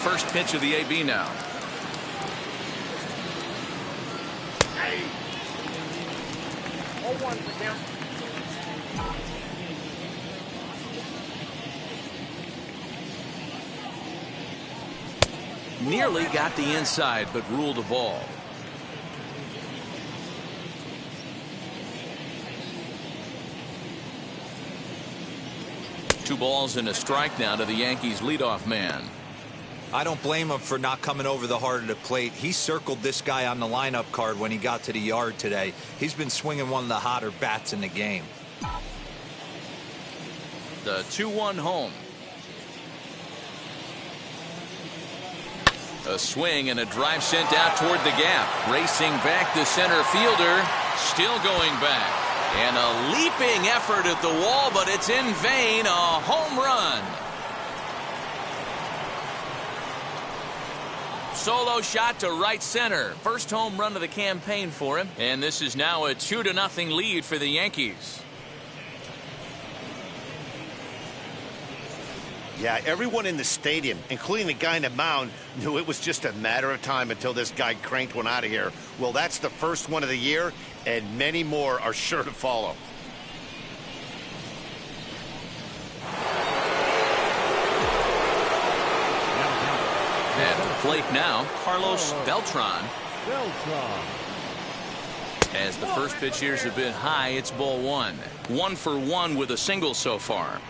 First pitch of the AB now. Nearly got the inside, but ruled a ball. Two balls and a strike now to the Yankees leadoff man. I don't blame him for not coming over the heart of the plate. He circled this guy on the lineup card when he got to the yard today. He's been swinging one of the hotter bats in the game. The 2-1 home. A swing and a drive sent out toward the gap. Racing back, the center fielder still going back. And a leaping effort at the wall, but it's in vain. A home run. Solo shot to right center. First home run of the campaign for him. And this is now a 2-0 lead for the Yankees. Yeah, everyone in the stadium, including the guy in the mound, knew it was just a matter of time until this guy cranked one out of here. Well, that's the first one of the year, and many more are sure to follow. At the plate now, Carlos Beltran. As the first pitch here is a bit high, it's ball one. 1 for 1 with a single so far.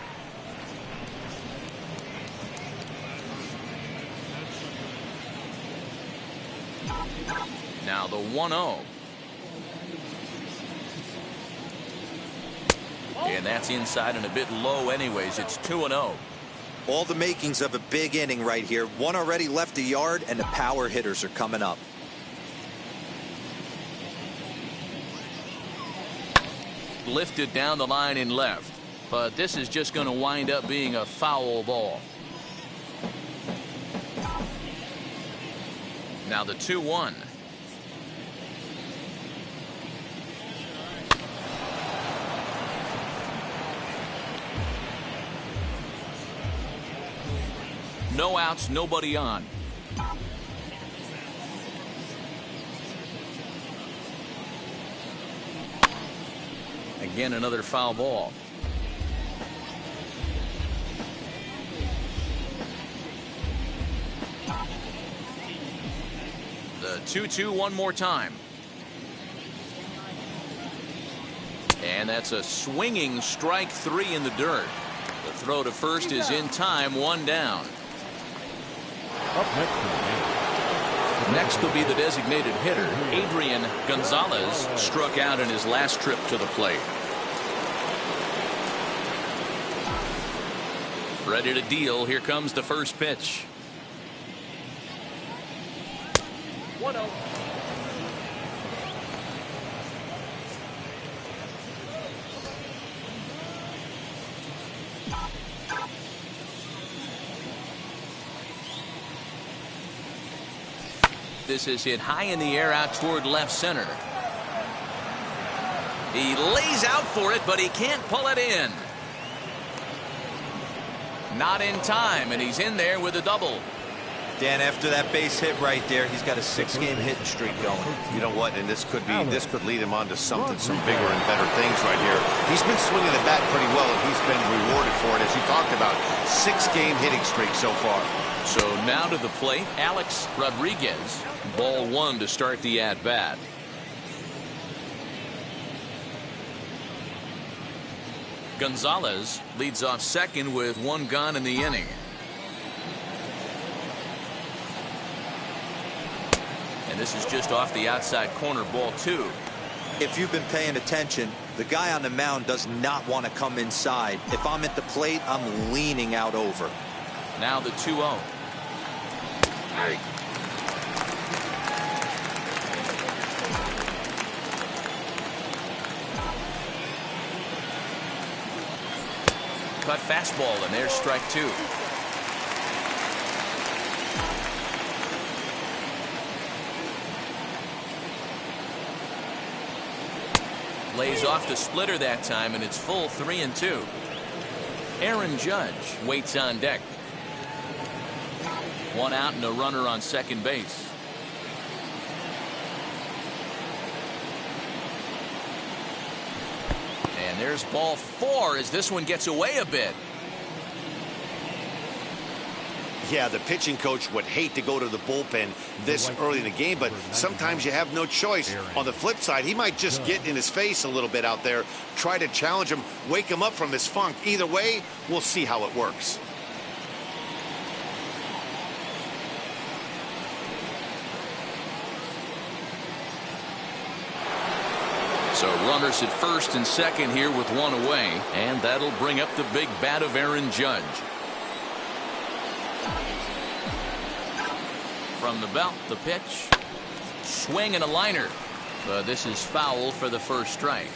Now the 1-0. And that's inside and a bit low anyways. It's 2-0. All the makings of a big inning right here. One already left the yard, and the power hitters are coming up. Lifted down the line in left. But this is just going to wind up being a foul ball. Now the 2-1. No outs, nobody on. Again, another foul ball. The 2-2 one more time. And that's a swinging strike three in the dirt. The throw to first is in time, one down. Next will be the designated hitter. Adrian Gonzalez struck out in his last trip to the plate. Ready to deal. Here comes the first pitch. 1-0. This is hit high in the air out toward left center. He lays out for it, but he can't pull it in. Not in time, and he's in there with a double. Dan, after that base hit right there, he's got a 6-game hitting streak going. You know what? And this could lead him on to some bigger and better things right here. He's been swinging the bat pretty well, and he's been rewarded for it, as you talked about. 6-game hitting streak so far. So now to the plate, Alex Rodriguez. Ball one to start the at-bat. Gonzalez leads off second with one gone in the inning. And this is just off the outside corner, ball two. If you've been paying attention, the guy on the mound does not want to come inside. If I'm at the plate, I'm leaning out over. Now the 2-0. Cut fastball, and there's strike two. Lays off the splitter that time, and it's full 3-2. Aaron Judge waits on deck. One out and a runner on second base. And there's ball 4 as this one gets away a bit. Yeah, the pitching coach would hate to go to the bullpen this early in the game, but sometimes you have no choice. On the flip side, he might just get in his face a little bit out there, try to challenge him, wake him up from his funk. Either way, we'll see how it works. So runners at first and second here with one away, and that'll bring up the big bat of Aaron Judge. From the belt, the pitch. Swing and a liner. But this is foul for the first strike.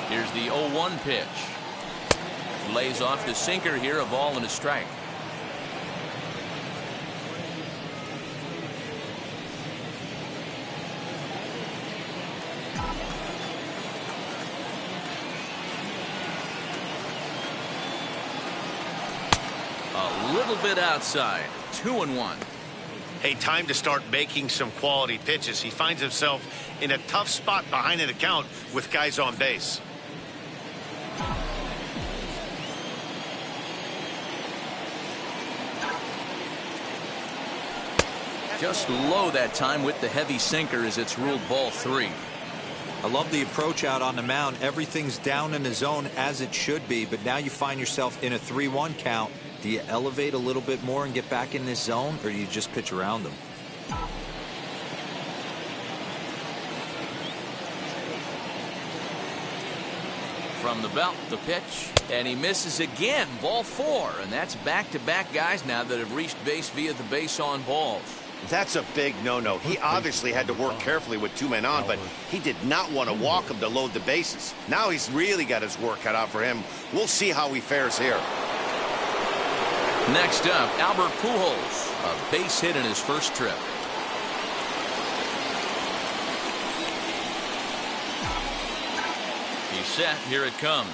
Here's the 0-1 pitch. Lays off the sinker here, a ball and a strike. A little bit outside. 2-1. Hey, time to start making some quality pitches. He finds himself in a tough spot behind an account with guys on base. Just low that time with the heavy sinker as it's ruled ball 3. I love the approach out on the mound. Everything's down in the zone as it should be, but now you find yourself in a 3-1 count. Do you elevate a little bit more and get back in this zone, or do you just pitch around them? From the belt, the pitch, and he misses again. Ball 4, and that's back-to-back guys now that have reached base via the base on balls. That's a big no-no. He obviously had to work carefully with 2 men on, but he did not want to walk him to load the bases. Now he's really got his work cut out for him. We'll see how he fares here. Next up, Albert Pujols, a base hit in his first trip. He's set. Here it comes.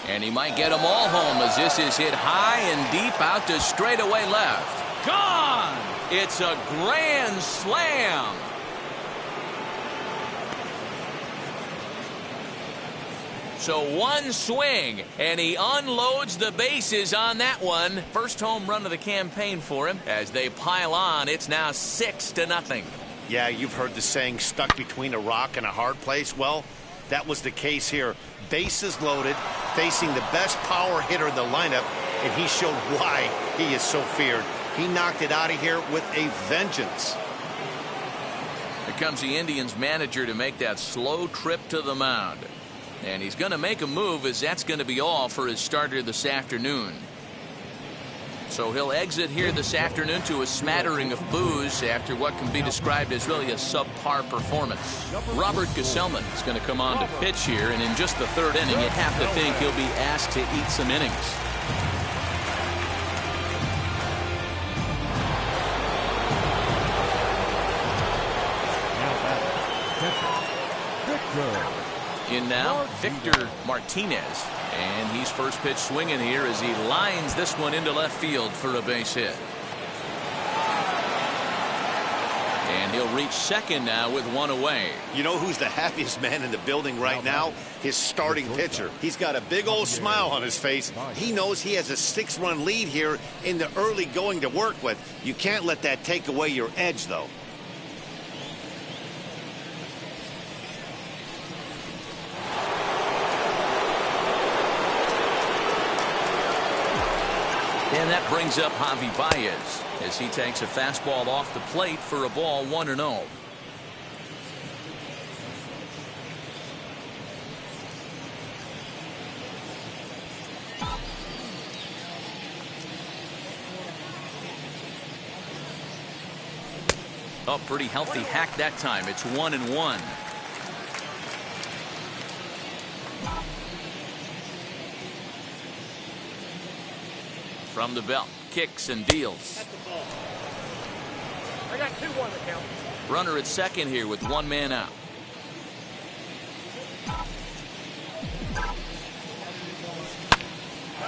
And he might get them all home as this is hit high and deep out to straightaway left. Gone! It's a grand slam. So one swing, and he unloads the bases on that one. First home run of the campaign for him. As they pile on, it's now 6-0. Yeah, you've heard the saying, stuck between a rock and a hard place. Well, that was the case here. Bases loaded, facing the best power hitter in the lineup, and he showed why he is so feared. He knocked it out of here with a vengeance. Here comes the Indians manager to make that slow trip to the mound. And he's going to make a move, as that's going to be all for his starter this afternoon. So he'll exit here this afternoon to a smattering of boos after what can be described as really a subpar performance. Robert Gesellman is going to come on to pitch here, and in just the third inning, you have to think he'll be asked to eat some innings. In now, Victor Martinez, and he's first pitch swinging here as he lines this one into left field for a base hit. And he'll reach second now with one away. You know who's the happiest man in the building right now? His starting pitcher. He's got a big old smile on his face. He knows he has a 6-run lead here in the early going to work with. You can't let that take away your edge, though. And that brings up Javi Baez as he takes a fastball off the plate for a ball 1-0. Oh, pretty healthy hack that time. It's 1-1. From the belt, kicks and deals. I got 2-1 to count. Runner at second here with one man out.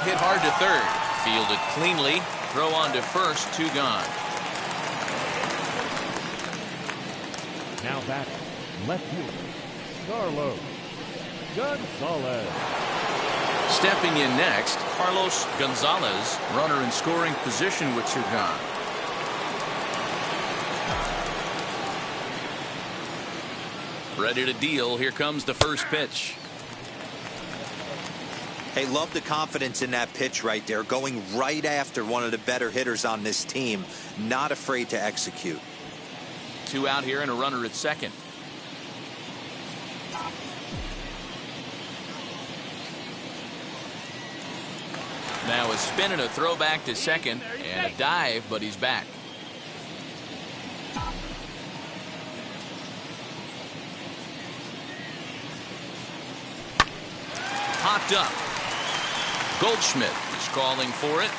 hit hard to third. Fielded cleanly. Throw on to first. 2 gone. Now back, left fielder, Carlos Gonzalez. Stepping in next, Carlos Gonzalez, runner in scoring position with 2 gone. Ready to deal. Here comes the first pitch. Hey, love the confidence in that pitch right there, going right after one of the better hitters on this team, not afraid to execute. 2 out here and a runner at second. Now a spin and a throw back to second and a dive, but he's back. Popped up. Goldschmidt is calling for it,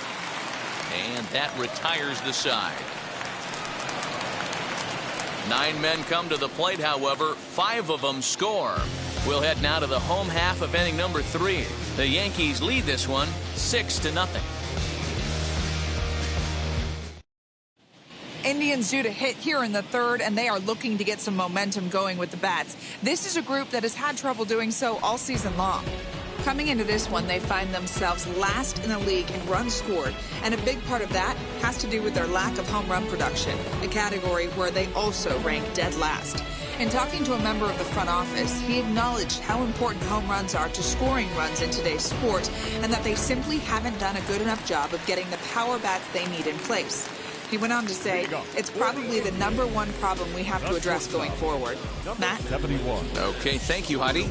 and that retires the side. 9 men come to the plate, however, 5 of them score. We'll head now to the home half of inning number 3. The Yankees lead this one 6-0. Indians due to hit here in the third, and they are looking to get some momentum going with the bats. This is a group that has had trouble doing so all season long. Coming into this one, they find themselves last in the league in runs scored, and a big part of that has to do with their lack of home run production, a category where they also rank dead last. In talking to a member of the front office, he acknowledged how important home runs are to scoring runs in today's sport, and that they simply haven't done a good enough job of getting the power bats they need in place. He went on to say, it's probably the #1 problem we have to address going forward. Matt? 71. Okay, thank you, Heidi.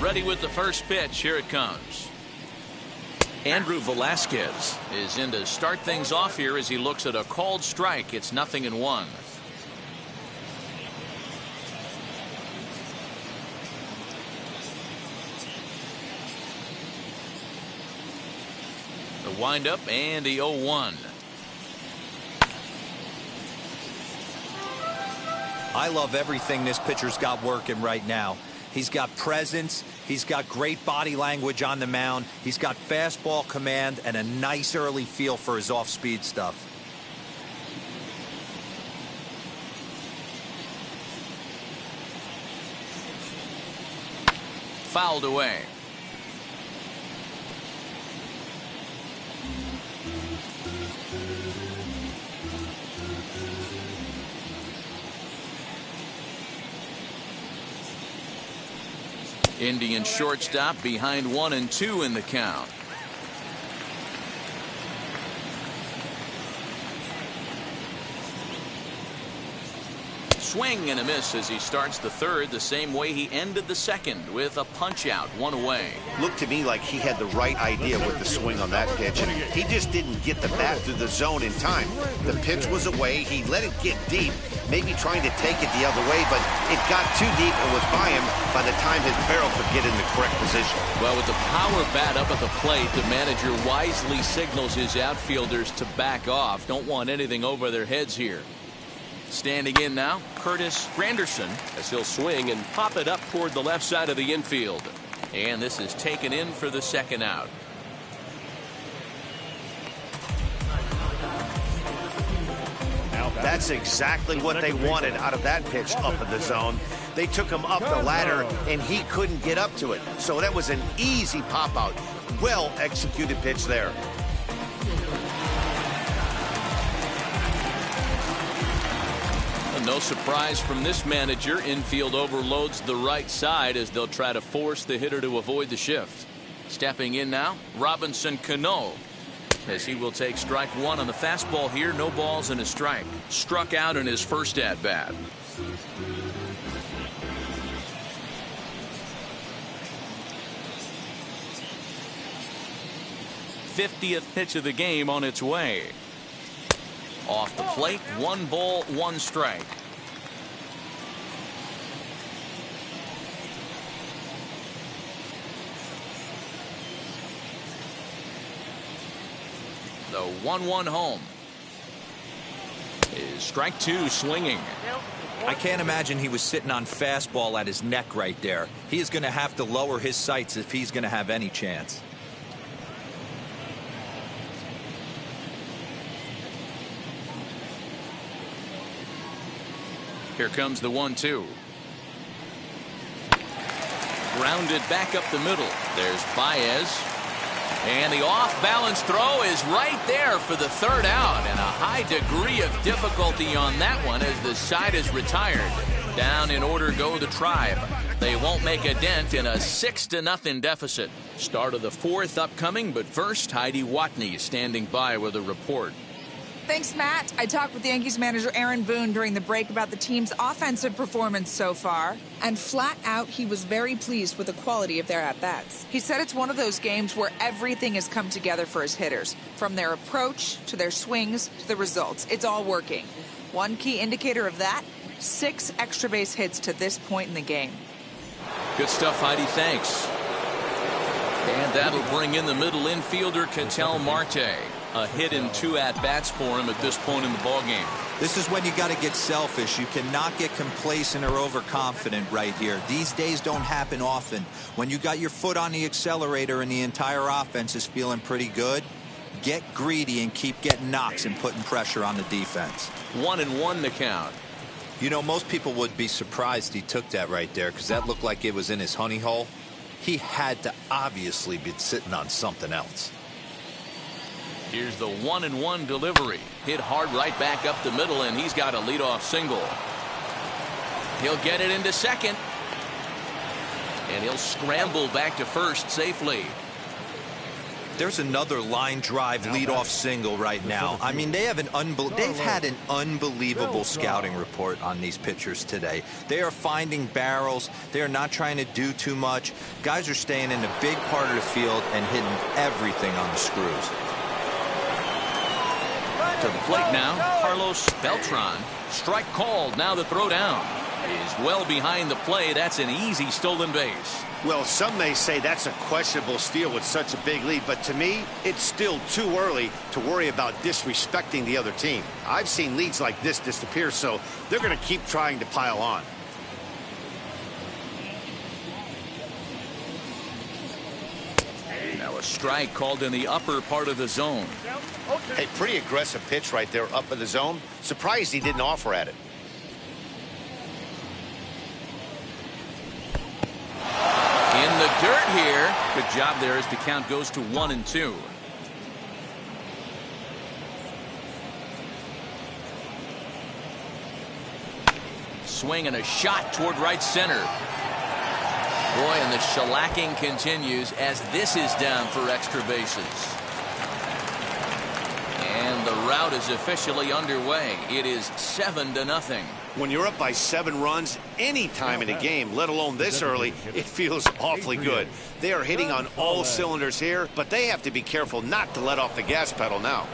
Ready with the first pitch. Here it comes. Andrew Velasquez is in to start things off here as he looks at a called strike. It's 0-1. The windup and the 0-1. I love everything this pitcher's got working right now. He's got presence. He's got great body language on the mound. He's got fastball command and a nice early feel for his off-speed stuff. Fouled away. Indian shortstop behind 1 and 2 in the count. Swing and a miss as he starts the third the same way he ended the second, with a punch out, 1 away. Looked to me like he had the right idea with the swing on that pitch, and he just didn't get the bat through the zone in time. The pitch was away. He let it get deep, maybe trying to take it the other way, but it got too deep and was by him by the time his barrel could get in the correct position. Well, with the power bat up at the plate, the manager wisely signals his outfielders to back off. Don't want anything over their heads here. Standing in now, Curtis Granderson, as he'll swing and pop it up toward the left side of the infield. And this is taken in for the second out. That's exactly what they wanted out of that pitch up in the zone. They took him up the ladder, and he couldn't get up to it. So that was an easy pop-out. Well-executed pitch there. No surprise from this manager. Infield overloads the right side as they'll try to force the hitter to avoid the shift. Stepping in now, Robinson Cano, as he will take strike 1 on the fastball here. No balls and a strike. Struck out in his first at bat. '50th pitch of the game on its way. Off the plate, 1 ball, 1 strike. The 1-1 home. Is strike two swinging. I can't imagine he was sitting on fastball at his neck right there. He is going to have to lower his sights if he's going to have any chance. Here comes the 1-2. Grounded back up the middle. There's Baez. And the off-balance throw is right there for the third out. And a high degree of difficulty on that one as the side is retired. Down in order go the Tribe. They won't make a dent in a 6-0 deficit. Start of the fourth upcoming, but first, Heidi Watney is standing by with a report. Thanks, Matt. I talked with Yankees manager Aaron Boone during the break about the team's offensive performance so far. And flat out, he was very pleased with the quality of their at-bats. He said it's one of those games where everything has come together for his hitters. From their approach, to their swings, to the results. It's all working. One key indicator of that, 6 extra base hits to this point in the game. Good stuff, Heidi. Thanks. And that'll bring in the middle infielder, Ketel Marte. A hit in 2 at-bats for him at this point in the ballgame. This is when you got to get selfish. You cannot get complacent or overconfident right here. These days don't happen often. When you got your foot on the accelerator and the entire offense is feeling pretty good, get greedy and keep getting knocks and putting pressure on the defense. 1-1 the count. You know, most people would be surprised he took that right there because that looked like it was in his honey hole. He had to obviously be sitting on something else. Here's the 1-1 delivery. Hit hard right back up the middle, and he's got a leadoff single. He'll get it into second. And he'll scramble back to first safely. There's another line drive leadoff single right now. I mean, they've had an unbelievable scouting report on these pitchers today. They are finding barrels. They are not trying to do too much. Guys are staying in the big part of the field and hitting everything on the screws. To the plate now, Carlos Beltran. Strike called. Now the throw down is well behind the play. That's an easy stolen base. Well, some may say that's a questionable steal with such a big lead, but to me, it's still too early to worry about disrespecting the other team. I've seen leads like this disappear, so they're going to keep trying to pile on. Now a strike called in the upper part of the zone. Hey, pretty aggressive pitch right there up in the zone. Surprised he didn't offer at it. In the dirt here. Good job there as the count goes to 1-2. Swing and a shot toward right center. Boy, and the shellacking continues as this is down for extra bases. And the rout is officially underway. It is 7-0. When you're up by 7 runs any time in a game, let alone this early, it feels awfully good. They are hitting on all cylinders here, but they have to be careful not to let off the gas pedal now.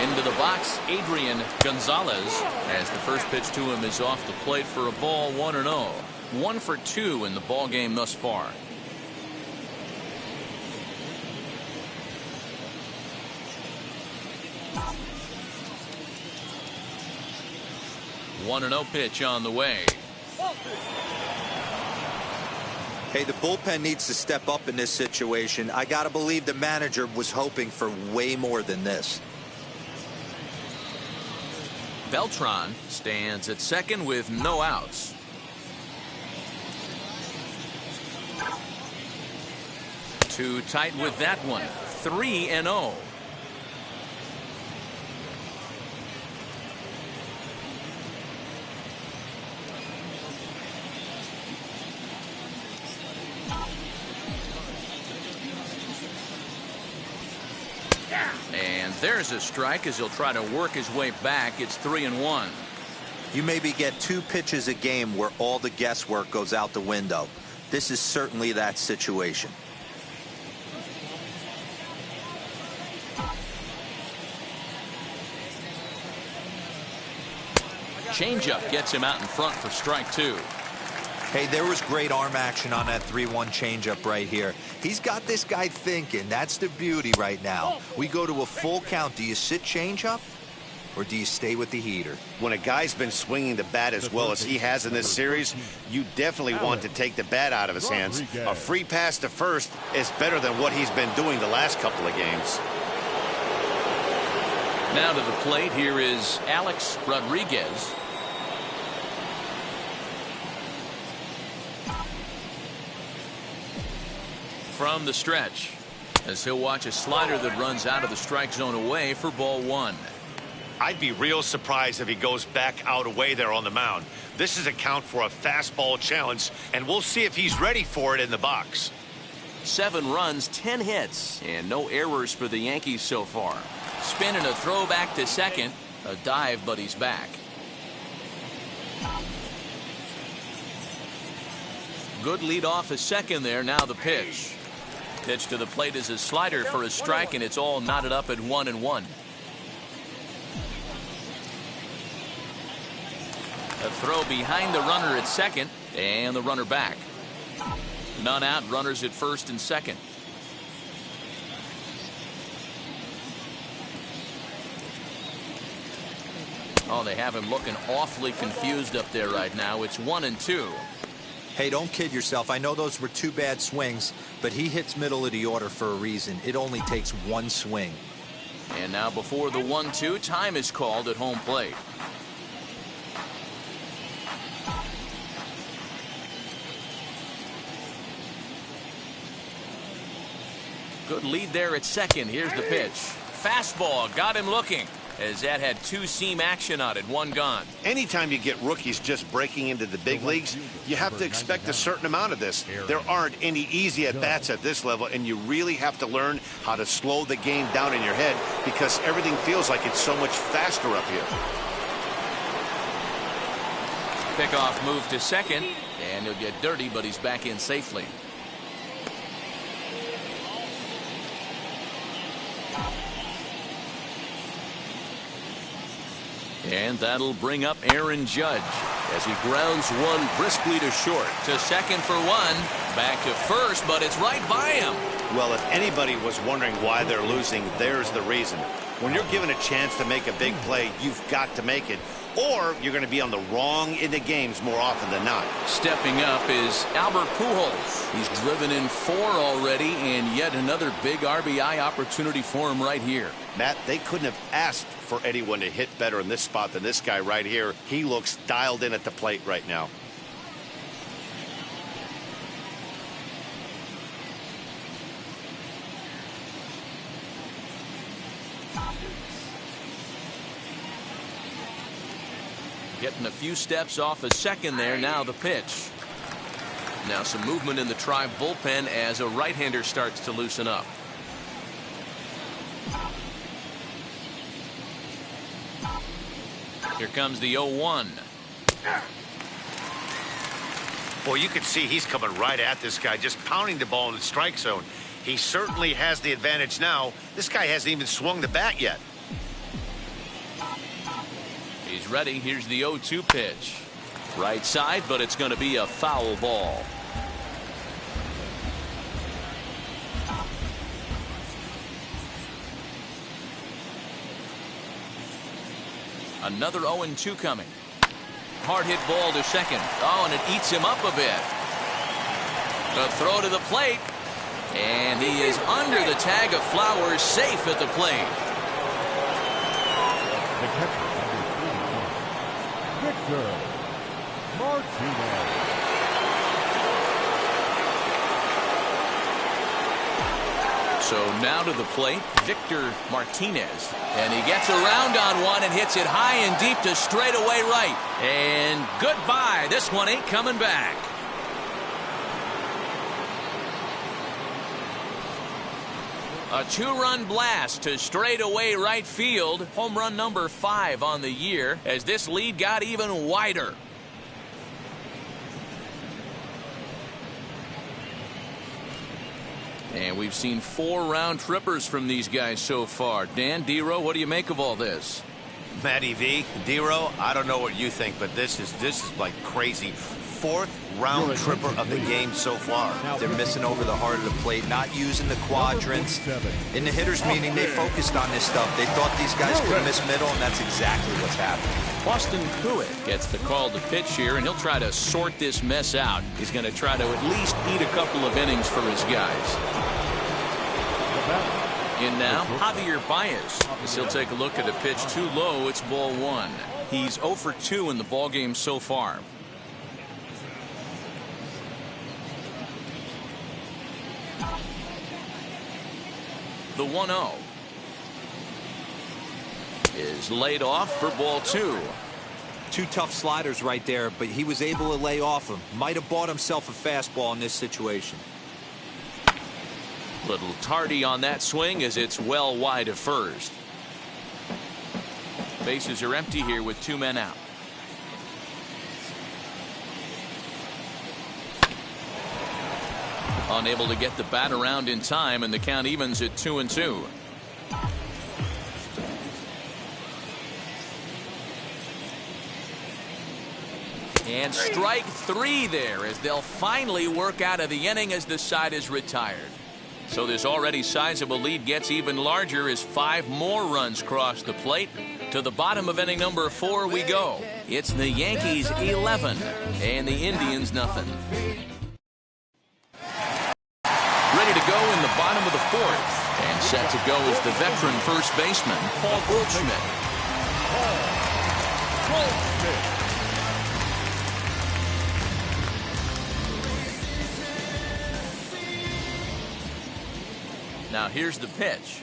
Into the box, Adrian Gonzalez, as the first pitch to him is off the plate for a ball. 1-0. 1 for 2 in the ball game thus far. One 1-0 pitch on the way. Hey, the bullpen needs to step up in this situation. I got to believe the manager was hoping for way more than this. Beltran stands at second with no outs. Too tight with that one. 3-0. And there's a strike as he'll try to work his way back. It's 3-1. You maybe get 2 pitches a game where all the guesswork goes out the window. This is certainly that situation. Changeup gets him out in front for strike 2. Hey, there was great arm action on that 3-1 changeup right here. He's got this guy thinking. That's the beauty right now. We go to a full count. Do you sit changeup or do you stay with the heater? When a guy's been swinging the bat as well as he has in this series, you definitely want to take the bat out of his hands. A free pass to first is better than what he's been doing the last couple of games. Now to the plate, here is Alex Rodriguez. From the stretch, as he'll watch a slider that runs out of the strike zone away for ball 1. I'd be real surprised if he goes back out away there on the mound. This is a count for a fastball challenge, and we'll see if he's ready for it in the box. 7 runs, 10 hits, and no errors for the Yankees so far. Spin and a throw back to second. A dive, but he's back. Good lead off a second there. Now the pitch. Pitch to the plate is a slider for a strike, and it's all knotted up at 1-1. A throw behind the runner at second, and the runner back. None out, runners at first and second. Oh, they have him looking awfully confused up there right now. It's 1-2. Hey, don't kid yourself. I know those were 2 bad swings, but he hits middle of the order for a reason. It only takes 1 swing. And now before the 1-2, time is called at home plate. Good lead there at second. Here's the pitch. Fastball got him looking, as that had 2 seam action on it. 1 gone. Anytime you get rookies just breaking into the big leagues, you have to expect a certain amount of this. There aren't any easy at-bats at this level, and you really have to learn how to slow the game down in your head because everything feels like it's so much faster up here. Pickoff move to second, and he'll get dirty, but he's back in safely. And that'll bring up Aaron Judge as he grounds one briskly to short. To second for 1. Back to first, but it's right by him. Well, if anybody was wondering why they're losing, there's the reason. When you're given a chance to make a big play, you've got to make it, or you're going to be on the wrong end of games more often than not. Stepping up is Albert Pujols. He's driven in 4 already, and yet another big RBI opportunity for him right here. Matt, they couldn't have asked for anyone to hit better in this spot than this guy right here. He looks dialed in at the plate right now. Getting a few steps off a second there. Now the pitch. Now some movement in the Tribe bullpen as a right-hander starts to loosen up. Here comes the 0-1. Well, you can see he's coming right at this guy, just pounding the ball in the strike zone. He certainly has the advantage now. This guy hasn't even swung the bat yet. He's ready. Here's the 0-2 pitch. Right side, but it's going to be a foul ball. Another 0-2 coming. Hard hit ball to second. Oh, and it eats him up a bit. The throw to the plate. And he is under the tag of Flowers, safe at the plate. The catcher, Victor Martinez. So now to the plate, Victor Martinez. And he gets around on one and hits it high and deep to straightaway right. And goodbye. This one ain't coming back. A 2-run blast to straightaway right field. Home run number 5 on the year as this lead got even wider. And we've seen 4 round trippers from these guys so far. Dan, Dero, what do you make of all this? Matty V, Dero, I don't know what you think, but this is like crazy. fourth round tripper of the game so far. They're missing over the heart of the plate, not using the quadrants. In the hitters meeting, they focused on this stuff. They thought these guys could miss middle, and that's exactly what's happening. Boston Pruitt gets the call to pitch here, and he'll try to sort this mess out. He's going to try to at least eat a couple of innings for his guys. In now, Javier Baez, as he'll take a look at a pitch too low. It's ball one. He's 0 for 2 in the ballgame so far. The 1-0 is laid off for ball two. Two tough sliders right there, but he was able to lay off them. Might have bought himself a fastball in this situation. Little tardy on that swing as it's well wide of first. Bases are empty here with 2 men out. Unable to get the bat around in time, and the count evens at 2-2. And strike 3 there as they'll finally work out of the inning as the side is retired. So this already sizable lead gets even larger as 5 more runs cross the plate. To the bottom of inning number 4 we go. It's the Yankees 11 and the Indians nothing. Ready to go in the bottom of the 4th. And set to go is the veteran first baseman, Paul Goldschmidt. Now here's the pitch.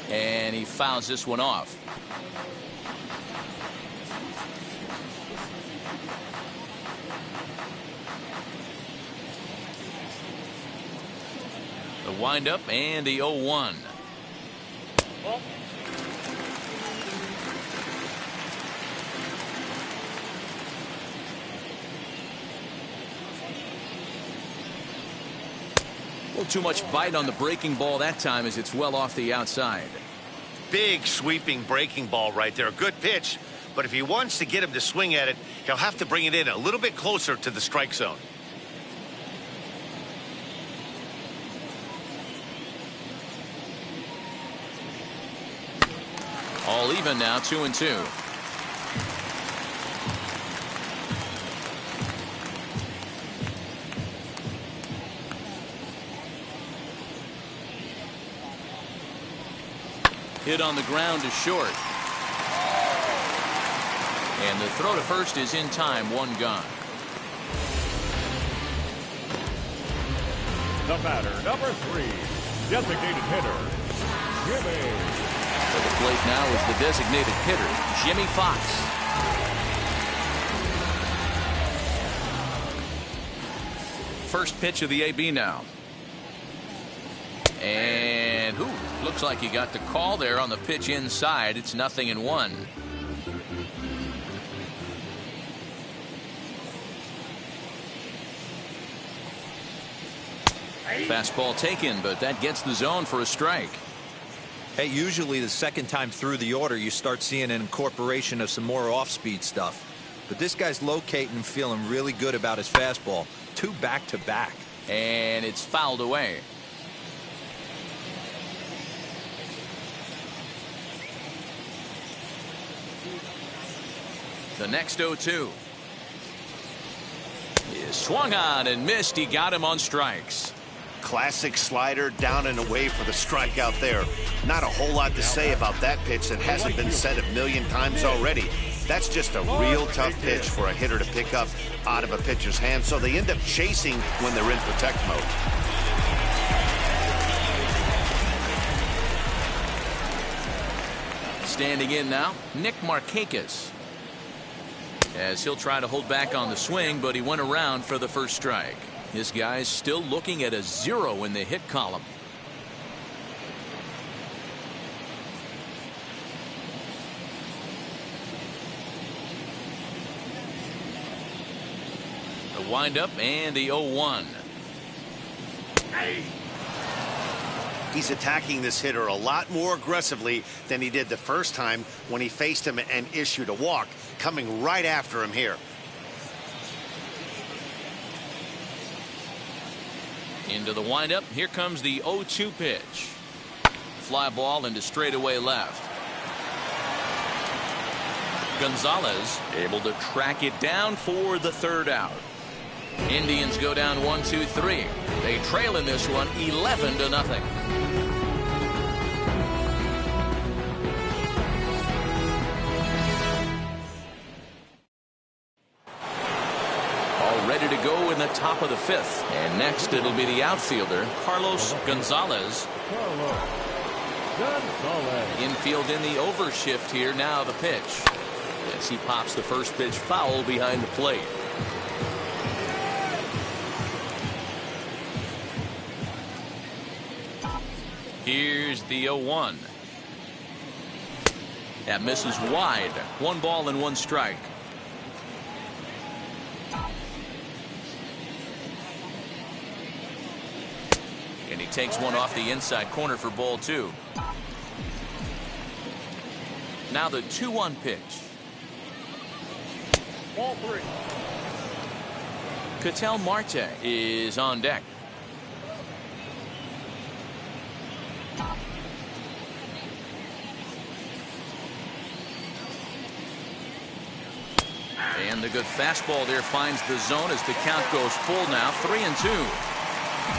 And he fouls this one off. The windup and the 0-1. A little too much bite on the breaking ball that time as it's well off the outside. Big sweeping breaking ball right there. Good pitch, but if he wants to get him to swing at it, he'll have to bring it in a little bit closer to the strike zone. All even now, 2-2. Hit on the ground to short. And the throw to first is in time, 1 gone. The batter, number 3, designated hitter, Jimmy. For the plate now is the designated hitter, Jimmy Fox. First pitch of the AB now. And looks like he got the call there on the pitch inside. It's 0-1. Fastball taken, but that gets the zone for a strike. Hey, usually the second time through the order you start seeing an incorporation of some more off-speed stuff. But this guy's locating and feeling really good about his fastball. 2 back-to-back. And it's fouled away. The next 0-2 is swung on and missed. He got him on strikes. Classic slider down and away for the strikeout there. Not a whole lot to say about that pitch that hasn't been said a million times already. That's just a real tough pitch for a hitter to pick up out of a pitcher's hand, so they end up chasing when they're in protect mode. Standing in now, Nick Markakis. As he'll try to hold back on the swing, but he went around for the first strike. This guy's still looking at a 0 in the hit column. The windup and the 0-1. He's attacking this hitter a lot more aggressively than he did the first time when he faced him and issued a walk. Coming right after him here. Into the windup. Here comes the 0-2 pitch. Fly ball into straightaway left. Gonzalez able to track it down for the third out. Indians go down 1-2-3. They trail in this one 11-0. All ready to go in the top of the fifth. And next it'll be the outfielder, Carlos Gonzalez. Infield in the overshift here. Now the pitch. As he pops the first pitch foul behind the plate. Here's the 0-1. That misses wide. 1 ball and 1 strike. And he takes one off the inside corner for ball 2. Now the 2-1 pitch. Ball 3. Ketel Marte is on deck. And the good fastball there finds the zone as the count goes full now. 3-2.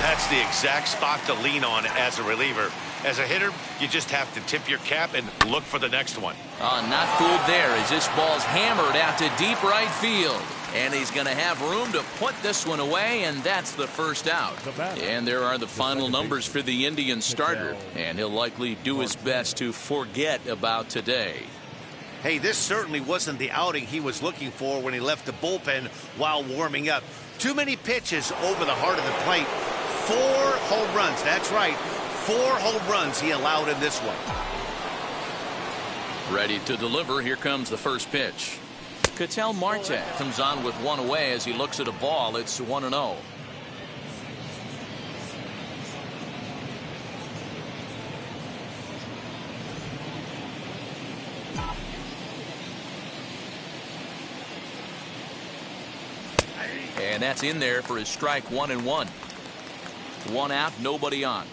That's the exact spot to lean on as a reliever. As a hitter, you just have to tip your cap and look for the next one. Not fooled there as this ball's hammered out to deep right field. And he's going to have room to put this one away, and that's the first out. And there are the final numbers for the Indian starter. And he'll likely do his best to forget about today. Hey, this certainly wasn't the outing he was looking for when he left the bullpen while warming up. Too many pitches over the heart of the plate. 4 home runs. That's right. 4 home runs he allowed in this one. Ready to deliver. Here comes the first pitch. Ketel Marte comes on with 1 away as he looks at a ball. It's 1-0. And that's in there for his strike. 1-1. 1 out, nobody on.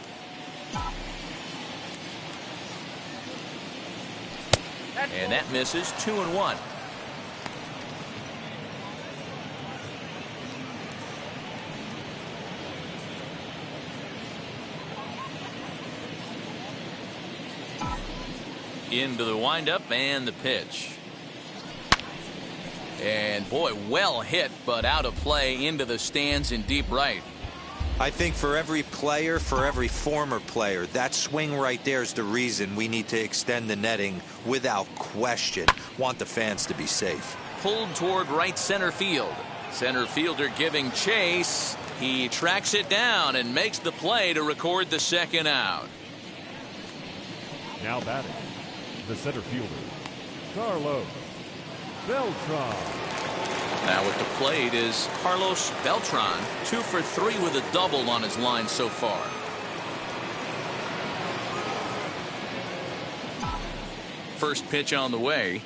And that misses. 2-1. Into the windup and the pitch. And boy, well hit, but out of play into the stands in deep right. I think for every player, for every former player, that swing right there is the reason we need to extend the netting without question. Want the fans to be safe. Pulled toward right center field. Center fielder giving chase. He tracks it down and makes the play to record the second out. Now batting, the center fielder, Carlos Beltran. Now at the plate is Carlos Beltran. 2 for 3 with a double on his line so far. First pitch on the way.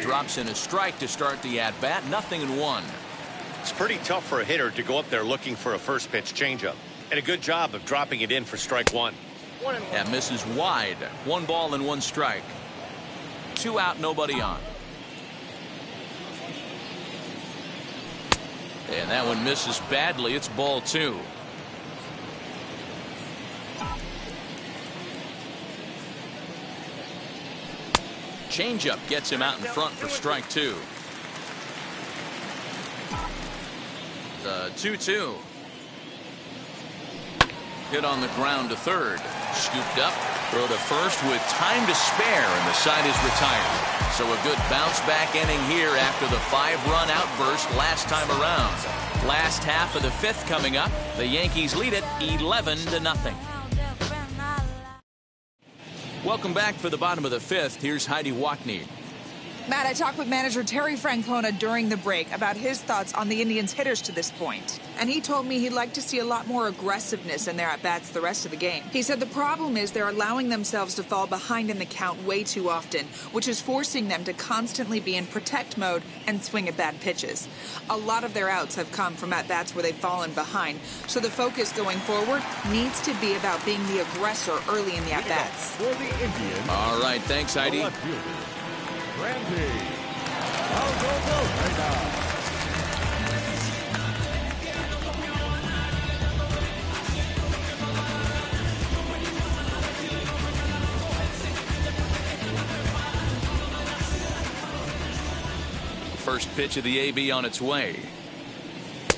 Drops in a strike to start the at-bat. 0-1. It's pretty tough for a hitter to go up there looking for a first pitch changeup. And a good job of dropping it in for strike 1. That misses wide. 1 ball and 1 strike. 2 out, nobody on. And that one misses badly. It's ball 2. Changeup gets him out in front for strike 2. The 2-2. Hit on the ground to third. Scooped up. Throw to first with time to spare, and the side is retired. So a good bounce back inning here after the 5-run outburst last time around. Last half of the 5th coming up. The Yankees lead it 11-0. Welcome back for the bottom of the 5th. Here's Heidi Wackney. Matt, I talked with manager Terry Francona during the break about his thoughts on the Indians' hitters to this point. And he told me he'd like to see a lot more aggressiveness in their at-bats the rest of the game. He said the problem is they're allowing themselves to fall behind in the count way too often, which is forcing them to constantly be in protect mode and swing at bad pitches. A lot of their outs have come from at-bats where they've fallen behind, so the focus going forward needs to be about being the aggressor early in the at-bats. For the Indians. All right, thanks, Heidi. Randy. I'll go right now. First pitch of the AB on its way.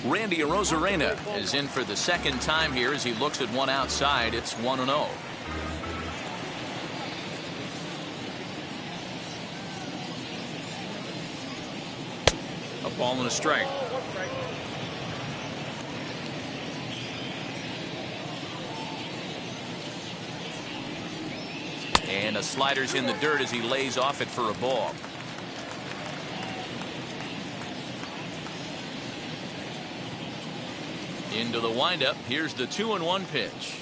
Randy Arozarena is in for the second time here as he looks at one outside. It's 1-0. A ball and a strike. And a slider's in the dirt as he lays off it for a ball. Into the windup. Here's the 2-1 pitch.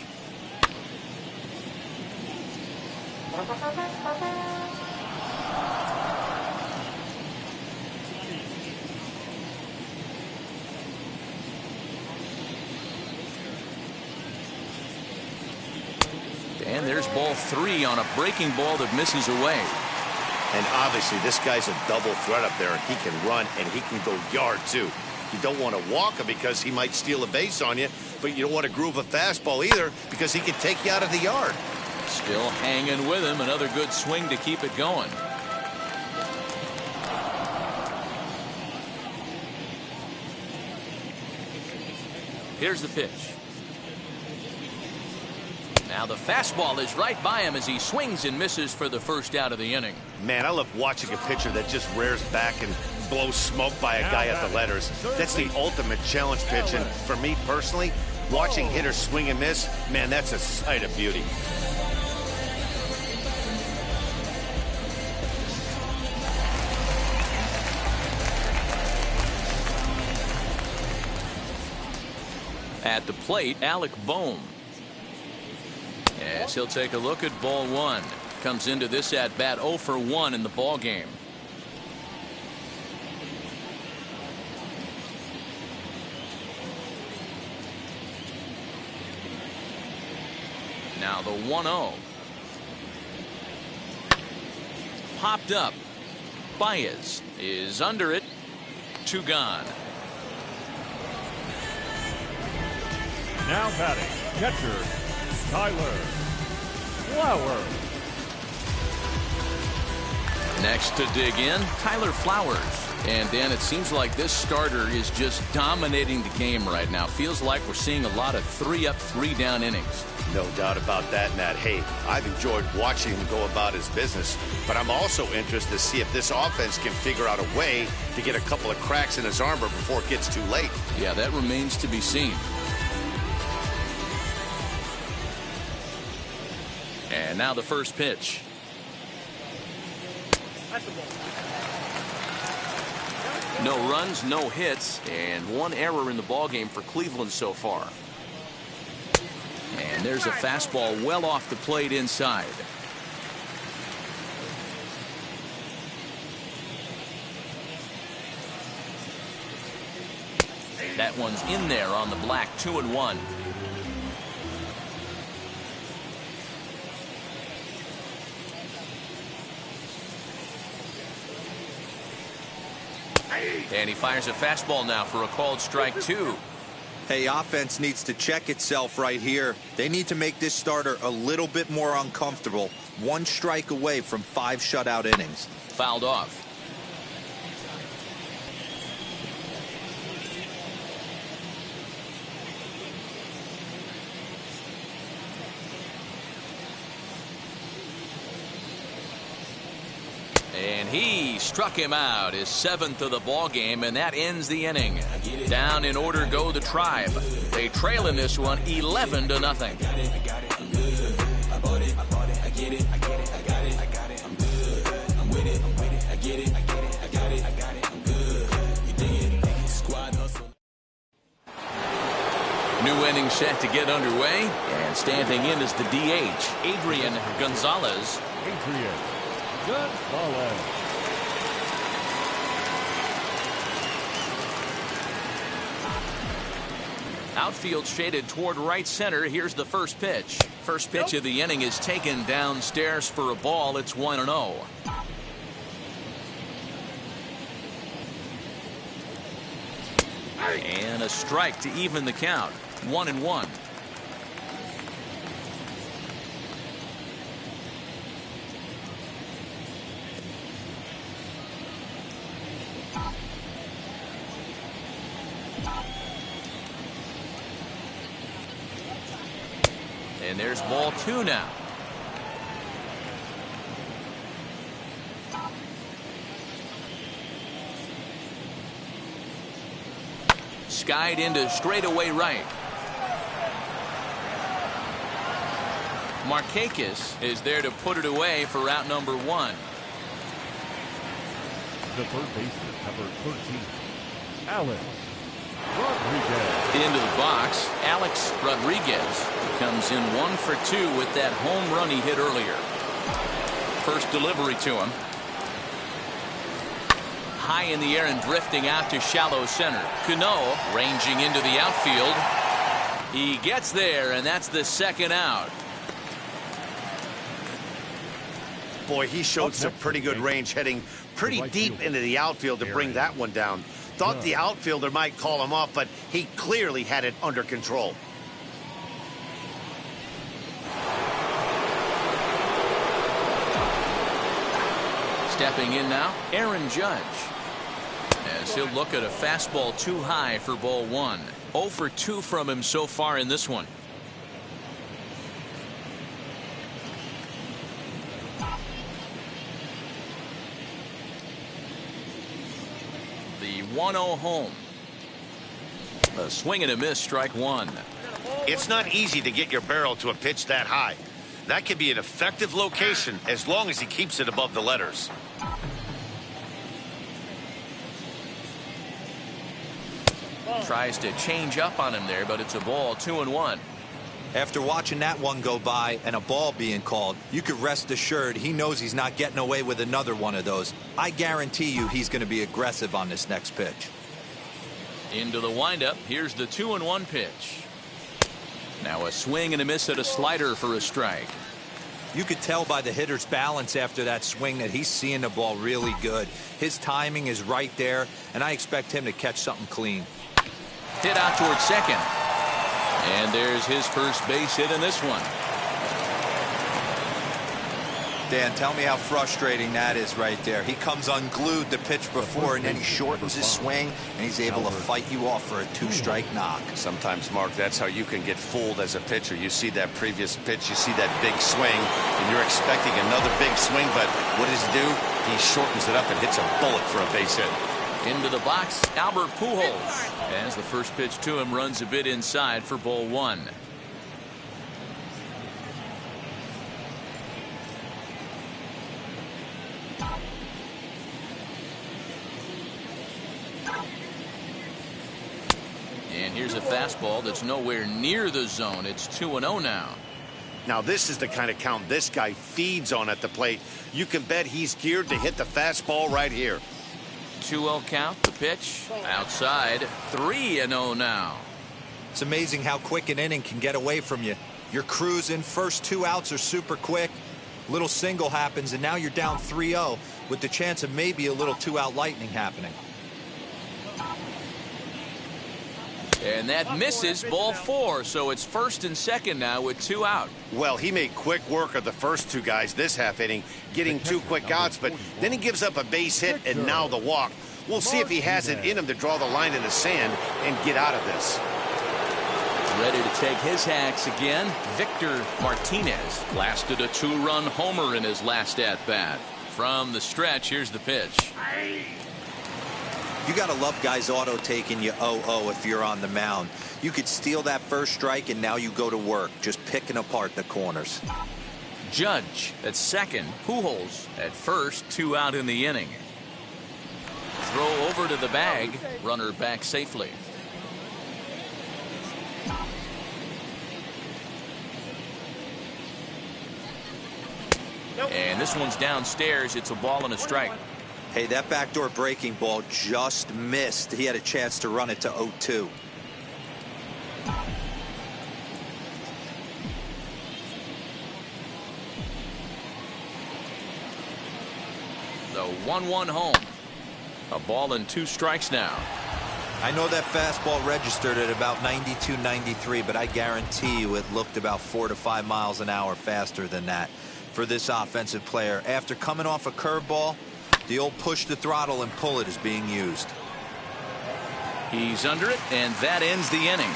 And there's ball 3 on a breaking ball that misses away. And obviously this guy's a double threat up there, and he can run and he can go yard too. You don't want to walk him because he might steal a base on you, but you don't want to groove a fastball either because he can take you out of the yard. Still hanging with him. Another good swing to keep it going. Here's the pitch. Now the fastball is right by him as he swings and misses for the first out of the inning. Man, I love watching a pitcher that just rears back and blows smoke by a guy at the letters. That's the ultimate challenge pitch, and for me personally, watching hitters swing and miss, man, that's a sight of beauty. At the plate, Alec Bohm. As he'll take a look at ball 1. Comes into this at bat 0 for 1 in the ball game. Now the 1-0. Popped up. Baez is under it. 2 gone. Now batting, catcher, Tyler Flowers. Next to dig in, Tyler Flowers. And Dan, it seems like this starter is just dominating the game right now. Feels like we're seeing a lot of 3-up, 3-down innings. No doubt about that, Matt. Hey, I've enjoyed watching him go about his business, but I'm also interested to see if this offense can figure out a way to get a couple of cracks in his armor before it gets too late. Yeah, that remains to be seen. And now the first pitch. No runs, no hits, and 1 error in the ballgame for Cleveland so far. And there's a fastball well off the plate inside. That one's in there on the black. 2-1. And he fires a fastball now for a called strike 2. Hey, offense needs to check itself right here. They need to make this starter a little bit more uncomfortable. 1 strike away from 5 shutout innings. Fouled off. And he struck him out, his 7th of the ball game, and that ends the inning. Down in order go the Tribe. They trail in this one 11-0. inning set to get underway, and standing in is the DH, Adrian Gonzalez. Adrian Gonzalez. Outfield shaded toward right center. Here's the first pitch. First pitch of the inning is taken downstairs for a ball. It's 1-0. And a strike to even the count. 1-1. And there's ball 2 now. Skied into straightaway right. Markakis is there to put it away for out number 1. The third baseman, number 13, Alex Rodriguez. Into the box, Alex Rodriguez comes in 1 for 2 with that home run he hit earlier. First delivery to him. High in the air and drifting out to shallow center. Cano ranging into the outfield. He gets there, and that's the second out. Boy, he showed some pretty good range, heading pretty deep into the outfield to bring that one down. Thought the outfielder might call him off, but he clearly had it under control. Stepping in now, Aaron Judge. As he'll look at a fastball too high for ball 1. 0 for 2 from him so far in this one. The 1-0 home. A swing and a miss, strike 1. It's not easy to get your barrel to a pitch that high. That could be an effective location as long as he keeps it above the letters. Tries to change up on him there, but it's a ball. 2-1. After watching that one go by and a ball being called, you could rest assured he knows he's not getting away with another one of those. I guarantee you he's going to be aggressive on this next pitch. Into the windup. Here's the 2-1 pitch. Now a swing and a miss at a slider for a strike. You could tell by the hitter's balance after that swing that he's seeing the ball really good. His timing is right there, and I expect him to catch something clean. Hit out towards second. And there's his first base hit in this one. Dan, tell me how frustrating that is right there. He comes unglued the pitch before, and then he shortens his swing, and he's able to fight you off for a 2-strike knock. Sometimes, Mark, that's how you can get fooled as a pitcher. You see that previous pitch, you see that big swing, and you're expecting another big swing, but what does he do? He shortens it up and hits a bullet for a base hit. Into the box, Albert Pujols. As the first pitch to him runs a bit inside for ball 1. And here's a fastball that's nowhere near the zone. It's 2-0 now. Now this is the kind of count this guy feeds on at the plate. You can bet he's geared to hit the fastball right here. 2-0 count. The pitch outside. 3-0 now. It's amazing how quick an inning can get away from you. You're cruising. First 2 outs are super quick. Little single happens, and now you're down 3-0 with the chance of maybe a little 2-out lightning happening. And that misses, ball 4. So it's first and second now with 2 out. Well, he made quick work of the first 2 guys this half inning, getting 2 quick outs, but then he gives up a base hit and now the walk. We'll see if he has it in him to draw the line in the sand and get out of this. Ready to take his hacks again. Victor Martinez lasted a 2-run homer in his last at-bat. From the stretch, here's the pitch. You got to love guys auto taking you 0-0 if you're on the mound. You could steal that first strike, and now you go to work, just picking apart the corners. Judge at second. Pujols at first. 2 out in the inning. Throw over to the bag. Runner back safely. And this one's downstairs. It's a ball and a strike. Hey, that backdoor breaking ball just missed. He had a chance to run it to 0-2. The 1-1 home. A ball and 2 strikes now. I know that fastball registered at about 92, 93, but I guarantee you it looked about 4 to 5 miles an hour faster than that for this offensive player. After coming off a curveball, the old push the throttle and pull it is being used. He's under it, and that ends the inning.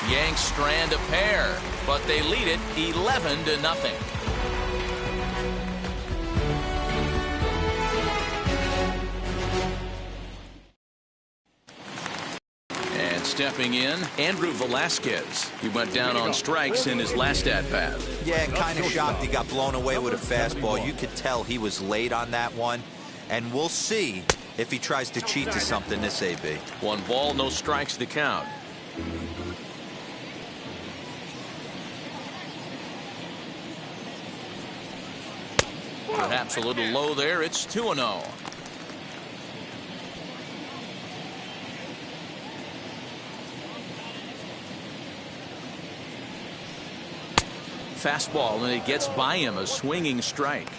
Yanks strand a pair, but they lead it 11-0. Stepping in, Andrew Velasquez. He went down on strikes in his last at-bat. Yeah, kind of shocked he got blown away with a fastball. You could tell he was late on that one. And we'll see if he tries to cheat to something this AB. 1 ball, no strikes to count. Perhaps a little low there. It's 2-0. Fastball, and it gets by him, a swinging strike.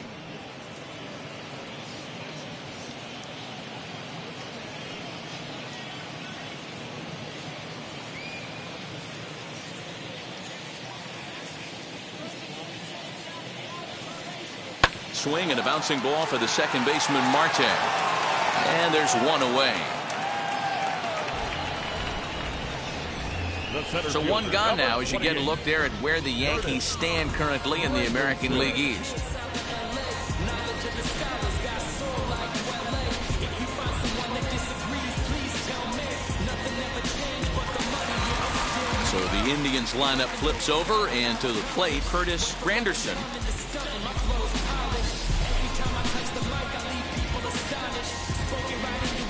Swing and a bouncing ball for the second baseman, Marte. And there's 1 away. So 1 gone now as you get a look there at where the Yankees stand currently in the American League East. So the Indians lineup flips over, and to the plate, Curtis Granderson.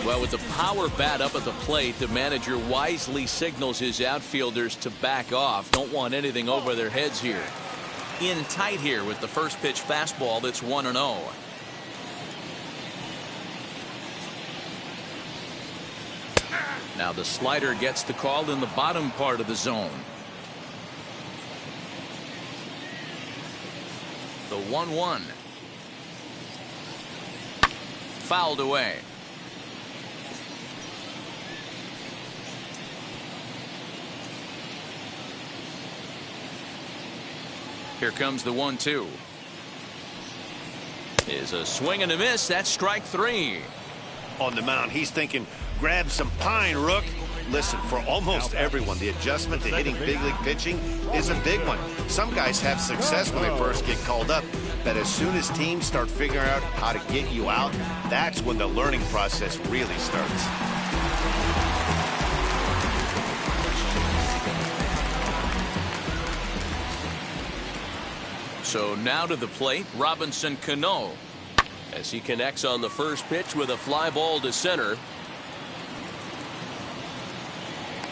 Well, with the power bat up at the plate, the manager wisely signals his outfielders to back off. Don't want anything over their heads here. In tight here with the first pitch fastball that's 1-0. Now the slider gets the call in the bottom part of the zone. The 1-1. Fouled away. Here comes the 1-2. Is a swing and a miss. That's strike 3. On the mound, he's thinking, grab some pine, Rook. Listen, for almost everyone, the adjustment to hitting big league pitching is a big one. Some guys have success when they first get called up, but as soon as teams start figuring out how to get you out, that's when the learning process really starts. So now to the plate, Robinson Cano, as he connects on the first pitch with a fly ball to center.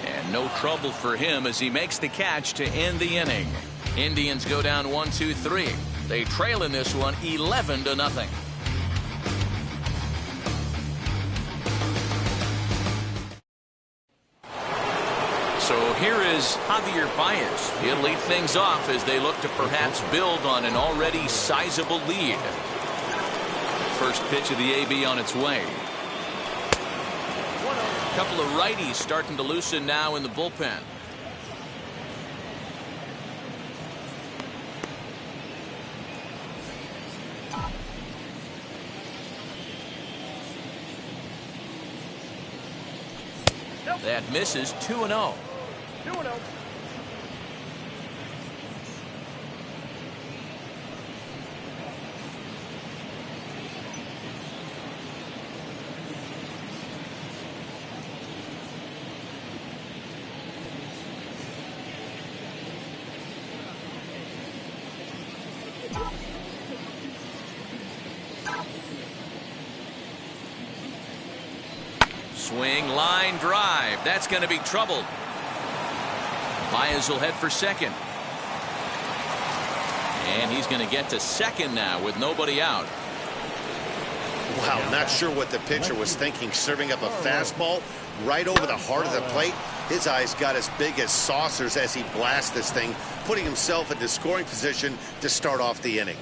And no trouble for him as he makes the catch to end the inning. Indians go down 1-2-3. They trail in this one 11-0. So here is Javier Baez. He'll lead things off as they look to perhaps build on an already sizable lead. First pitch of the AB on its way. A couple of righties starting to loosen now in the bullpen. That misses. 2-0. 2-0. Swing, line drive. That's going to be trouble. Baez will head for second. And he's going to get to second now with nobody out. Wow, not sure what the pitcher was thinking, serving up a fastball right over the heart of the plate. His eyes got as big as saucers as he blasts this thing, putting himself into scoring position to start off the inning.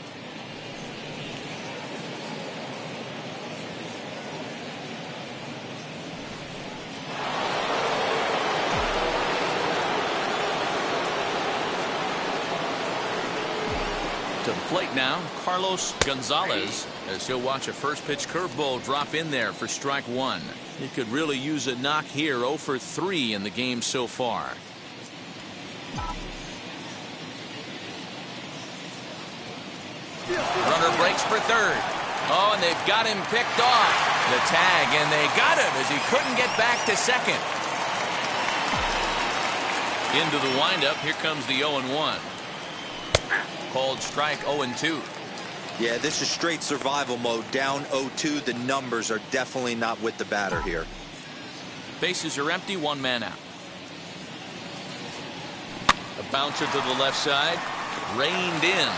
To the plate now, Carlos Gonzalez, as he'll watch a first pitch curveball drop in there for strike one. He could really use a knock here. 0 for 3 in the game so far. Runner breaks for third. Oh, and they've got him picked off. The tag, and they got him as he couldn't get back to second. Into the windup. Here comes the 0-1. Called strike 0-2. Yeah, this is straight survival mode. Down 0-2. The numbers are definitely not with the batter here. Bases are empty. One man out. A bouncer to the left side. Reined in.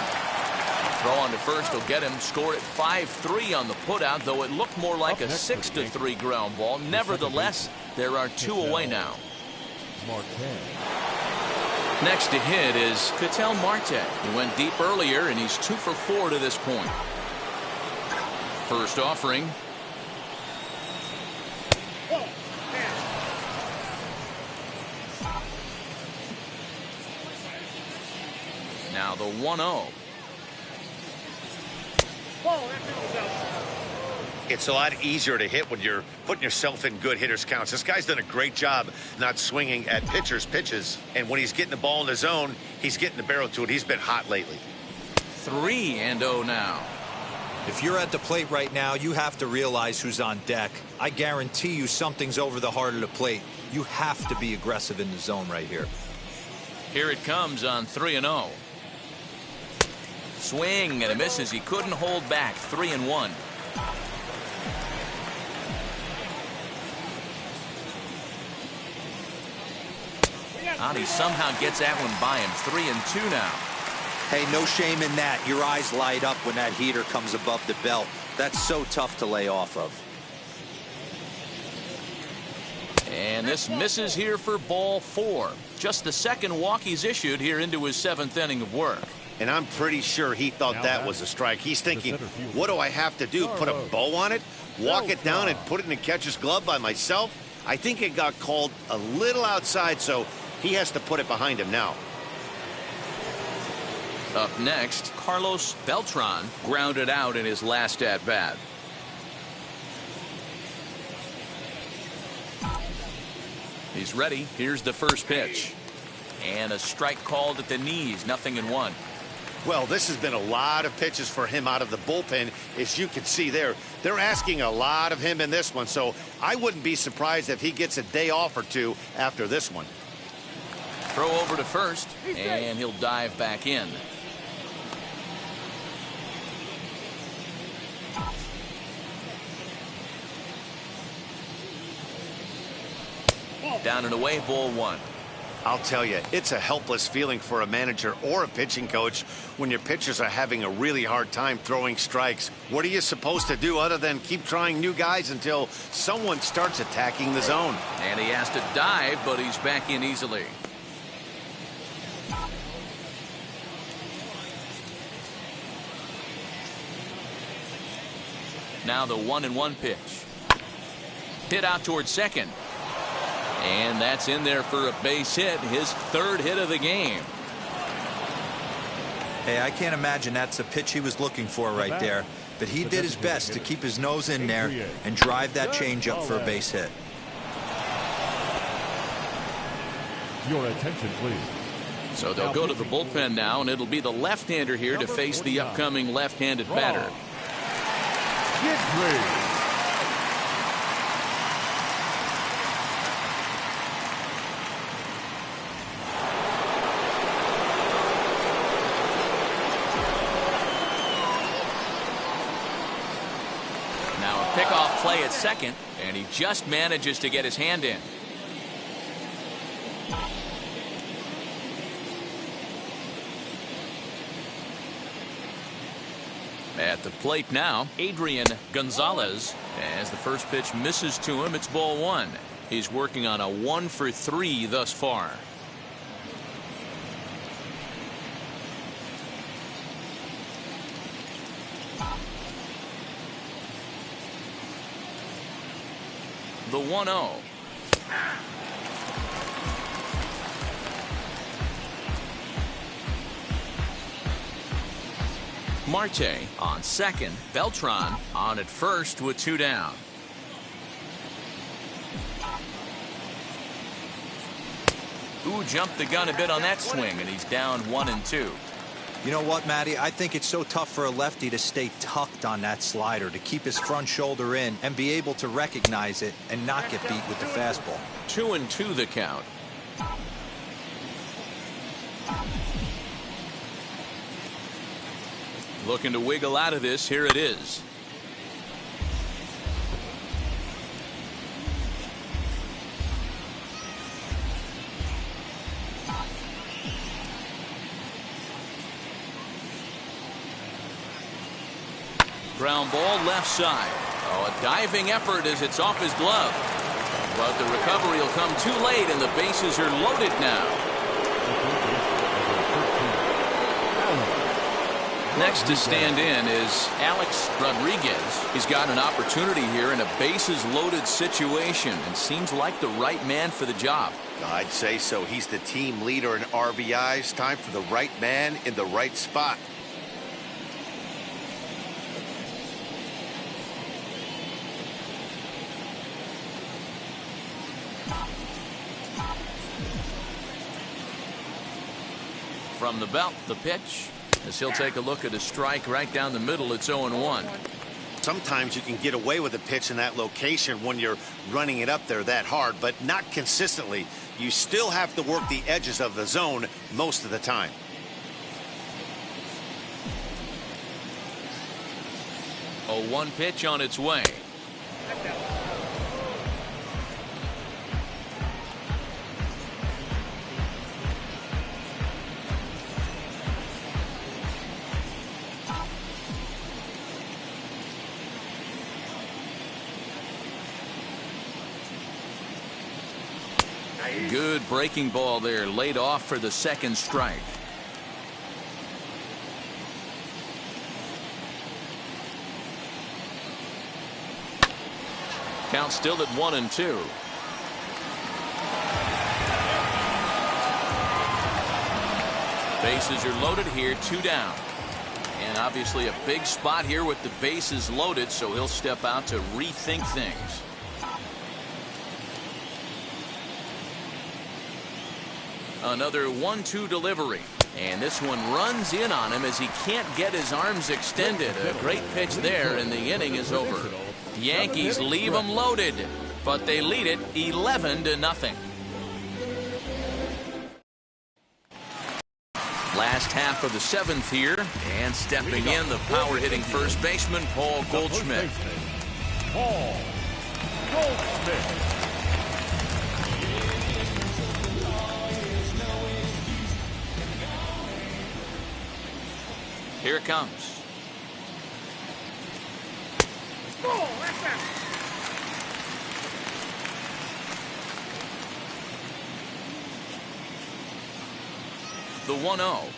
Throw on to first will get him. Scored at 5-3 on the putout, though it looked more like a 6-3 ground ball. Nevertheless, there are 2 away now. Next to hit is Ketel Marte. He went deep earlier, and he's 2 for 4 to this point. First offering. Now the 1-0. It's a lot easier to hit when you're putting yourself in good hitters counts. This guy's done a great job not swinging at pitchers' pitches. And when he's getting the ball in the zone, he's getting the barrel to it. He's been hot lately. 3-0 now. If you're at the plate right now, you have to realize who's on deck. I guarantee you something's over the heart of the plate. You have to be aggressive in the zone right here. Here it comes on 3-0. Swing and a miss as he couldn't hold back. 3-1. He somehow gets that one by him. 3-2 now. Hey, no shame in that. Your eyes light up when that heater comes above the belt. That's so tough to lay off of. And this misses here for ball 4. Just the second walk he's issued here into his 7th inning of work. And I'm pretty sure he thought that was a strike. He's thinking, what do I have to do? Put a bow on it? Walk it down and put it in the catcher's glove by myself? I think it got called a little outside, so he has to put it behind him now. Up next, Carlos Beltran grounded out in his last at-bat. He's ready. Here's the first pitch. And a strike called at the knees. 0-1. Well, this has been a lot of pitches for him out of the bullpen. As you can see there, they're asking a lot of him in this one. So I wouldn't be surprised if he gets a day off or two after this one. Throw over to first, and he'll dive back in. Down and away, ball 1. I'll tell you, it's a helpless feeling for a manager or a pitching coach when your pitchers are having a really hard time throwing strikes. What are you supposed to do other than keep trying new guys until someone starts attacking the zone? And he has to dive, but he's back in easily. Now the 1-1 pitch. Hit out towards second. And that's in there for a base hit, his 3rd hit of the game. Hey, I can't imagine that's a pitch he was looking for right there. But he did his best to keep his nose in there and drive that changeup for a base hit. Your attention, please. So they'll go to the bullpen now, and it'll be the left-hander here to face the upcoming left-handed batter. Get ready. Pickoff play at second, and he just manages to get his hand in. At the plate now, Adrian Gonzalez. As the first pitch misses to him, it's ball one. He's working on a 1-for-3 thus far. The 1-0. Marte on second. Beltran on at first with 2 down. Ooh, jumped the gun a bit on that swing, and he's down 1-2. You know what, Matty? I think it's so tough for a lefty to stay tucked on that slider, to keep his front shoulder in and be able to recognize it and not get beat with the fastball. 2-2 the count. Looking to wiggle out of this. Here it is. Ground ball left side. Oh, a diving effort as it's off his glove. But the recovery will come too late, and the bases are loaded now. Next to stand in is Alex Rodriguez. He's got an opportunity here in a bases loaded situation and seems like the right man for the job. I'd say so. He's the team leader in RBIs. Time for the right man in the right spot. From the belt, the pitch. As he'll take a look at a strike right down the middle, it's 0-1. Sometimes you can get away with a pitch in that location when you're running it up there that hard, but not consistently. You still have to work the edges of the zone most of the time. A 1 pitch on its way. Good breaking ball there, laid off for the second strike. Count still at 1-2. Bases are loaded here, 2 down. And obviously a big spot here with the bases loaded, so he'll step out to rethink things. Another 1-2 delivery. And this one runs in on him as he can't get his arms extended. A great pitch there, and the inning is over. The Yankees leave them loaded, but they lead it 11-0. Last half of the 7th here, and stepping in, the power-hitting first baseman, Paul Goldschmidt. Paul Goldschmidt. Here it comes. The 1-0.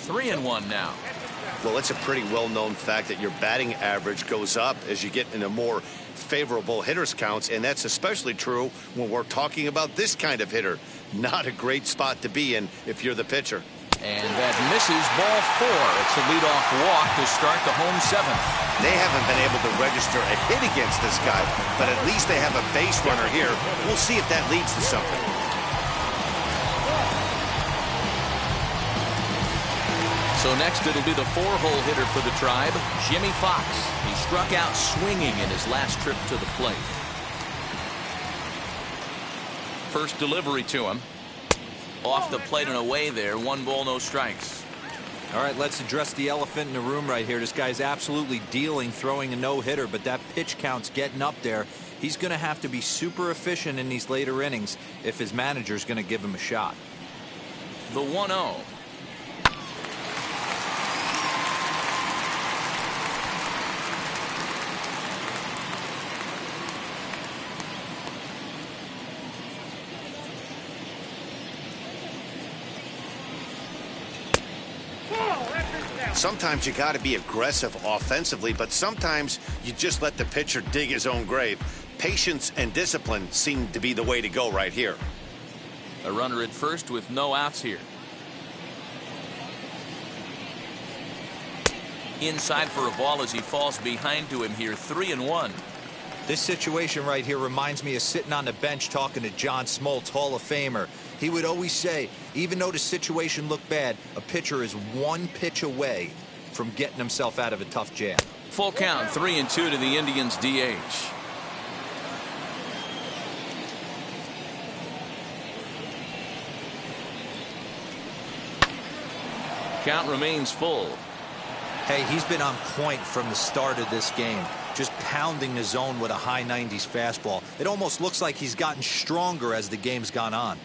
Three and one now. Well, it's a pretty well-known fact that your batting average goes up as you get into more favorable hitters counts, and that's especially true when we're talking about this kind of hitter. Not a great spot to be in if you're the pitcher. And that misses, ball 4. It's a leadoff walk to start the home 7th. They haven't been able to register a hit against this guy, but at least they have a base runner here. We'll see if that leads to something. So next it'll be the 4-hole hitter for the Tribe, Jimmy Fox. He struck out swinging in his last trip to the plate. First delivery to him. Off the plate and away there. 1 ball, no strikes. All right, let's address the elephant in the room right here. This guy's absolutely dealing, throwing a no-hitter, but that pitch count's getting up there. He's going to have to be super efficient in these later innings if his manager's going to give him a shot. The 1-0. Sometimes you got to be aggressive offensively, but sometimes you just let the pitcher dig his own grave. Patience and discipline seem to be the way to go right here. A runner at first with no outs here. Inside for a ball as he falls behind to him here. 3-1. This situation right here reminds me of sitting on the bench talking to John Smoltz, Hall of Famer. He would always say, even though the situation looked bad, a pitcher is 1 pitch away from getting himself out of a tough jam. Full count, 3-2 to the Indians DH. Count remains full. Hey, he's been on point from the start of this game, just pounding the zone with a high 90s fastball. It almost looks like he's gotten stronger as the game's gone on.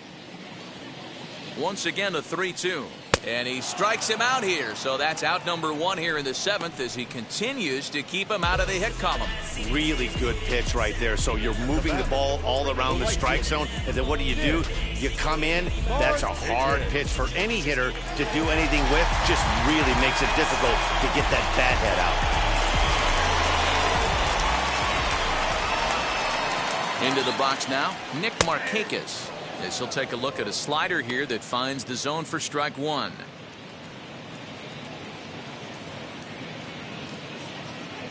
Once again, a 3-2. And he strikes him out here. So that's out number 1 here in the 7th as he continues to keep him out of the hit column. Really good pitch right there. So you're moving the ball all around the strike zone. And then what do? You come in. That's a hard pitch for any hitter to do anything with. Just really makes it difficult to get that bat head out. Into the box now, Nick Markakis. As he'll take a look at a slider here that finds the zone for strike 1.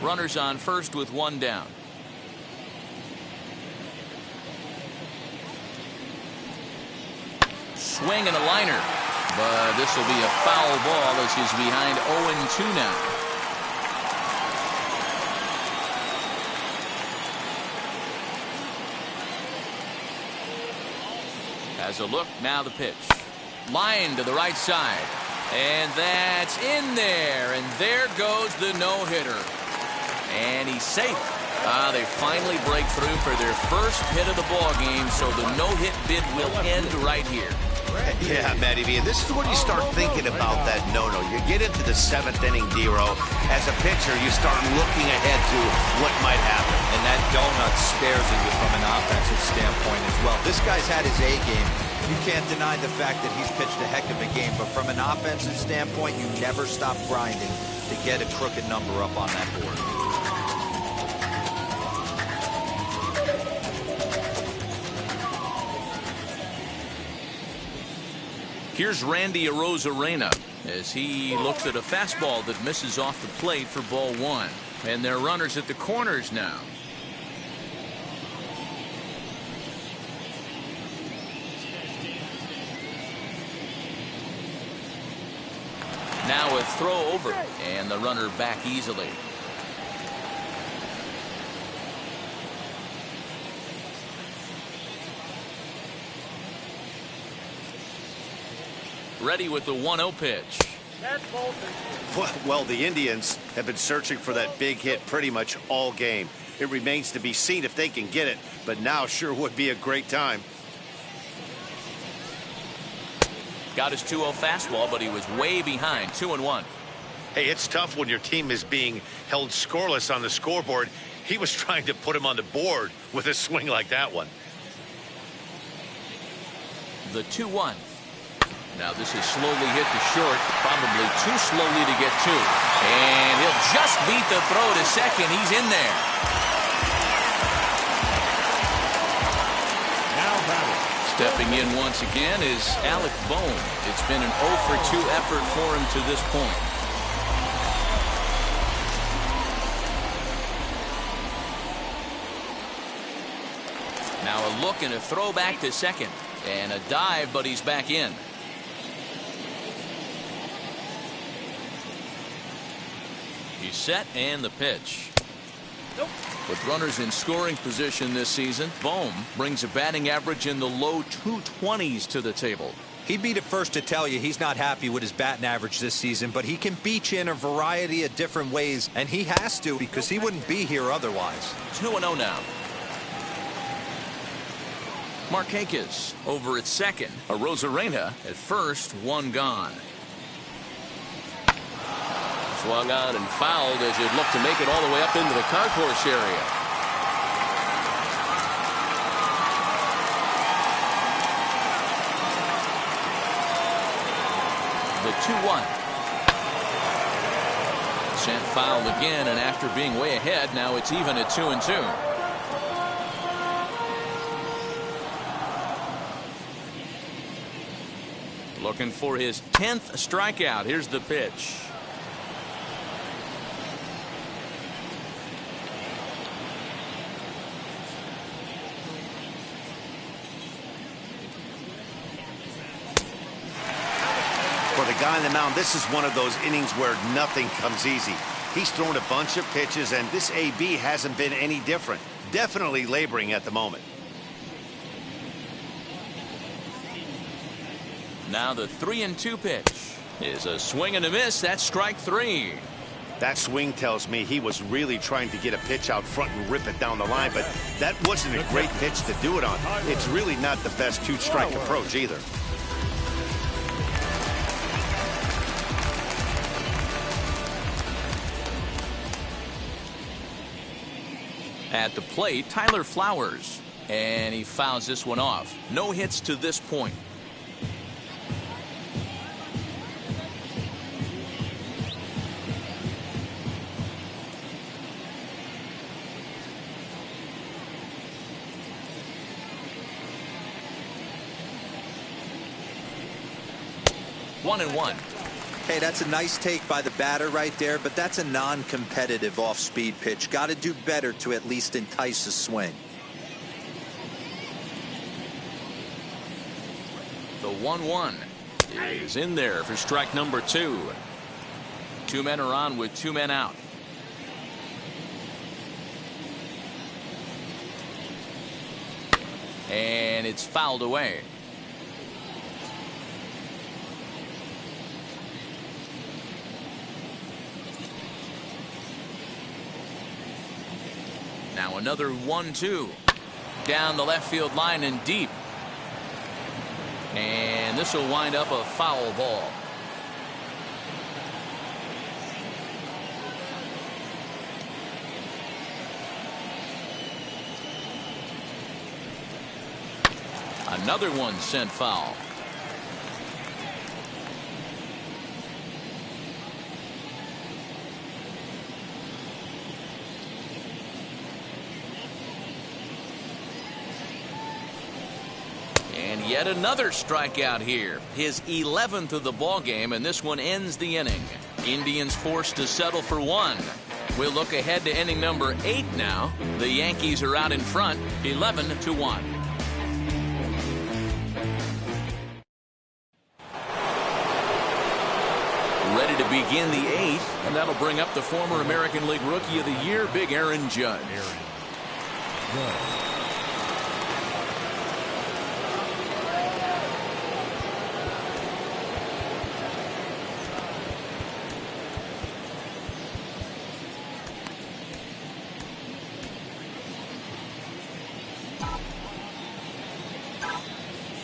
Runners on first with 1 down. Swing and a liner. But this will be a foul ball as he's behind 0-2 now. Has a look, now the pitch. Line to the right side. And that's in there. And there goes the no-hitter. And he's safe. They finally break through for their first hit of the ball game, so the no-hit bid will end right here. Yeah, Matty V, and this is when you start thinking about that no-no. You get into the 7th inning, D-Row. As a pitcher, you start looking ahead to what might happen. And that donut stares at you from an offensive standpoint as well. This guy's had his A game. You can't deny the fact that he's pitched a heck of a game, but from an offensive standpoint, you never stop grinding to get a crooked number up on that board. Here's Randy Arozarena as he looks at a fastball that misses off the plate for ball 1. And they're runners at the corners now. Now a throw over, and the runner back easily. Ready with the 1-0 pitch. Well, the Indians have been searching for that big hit pretty much all game. It remains to be seen if they can get it, but now sure would be a great time. Got his 2-0 fastball, but he was way behind. 2-1. Hey, it's tough when your team is being held scoreless on the scoreboard. He was trying to put him on the board with a swing like that one. The 2-1. Now this is slowly hit to short, probably too slowly to get to. And he'll just beat the throw to second. He's in there. Now batting. Stepping in once again is Alec Bohm. It's been an 0-for-2 effort for him to this point. Now a look and a throw back to second. And a dive, but he's back in. He's set, and the pitch. With runners in scoring position this season, Bohm brings a batting average in the low 220s to the table. He'd be the first to tell you he's not happy with his batting average this season, but he can beat you in a variety of different ways, and he has to because he wouldn't be here otherwise. 2-0 now. Markakis over at second. Arozarena at first, one gone. Swung on and fouled as it looked to make it all the way up into the concourse area. The 2-1. Sent fouled again, and after being way ahead, now it's even at 2-2. Looking for his 10th strikeout. Here's the pitch. For the guy on the mound, this is one of those innings where nothing comes easy. He's thrown a bunch of pitches, and this AB hasn't been any different. Definitely laboring at the moment. Now the 3-2 pitch is a swing and a miss. That's strike three. That swing tells me he was really trying to get a pitch out front and rip it down the line, but that wasn't a great pitch to do it on. It's really not the best two-strike approach either. At the plate, Tyler Flowers, and he fouls this one off. No hits to this point. One and one. Hey, that's a nice take by the batter right there, but that's a non-competitive off-speed pitch. Got to do better to at least entice a swing. The 1-1 is in there for strike number two. Two men are on with two men out. And it's fouled away. Now another 1-2 down the left field line and deep. And this will wind up a foul ball. Another one sent foul. And yet another strikeout here. His 11th of the ball game, and this one ends the inning. Indians forced to settle for one. We'll look ahead to inning number 8 now. The Yankees are out in front, 11-1. Ready to begin the 8th, and that'll bring up the former American League Rookie of the Year, Big Aaron Judge.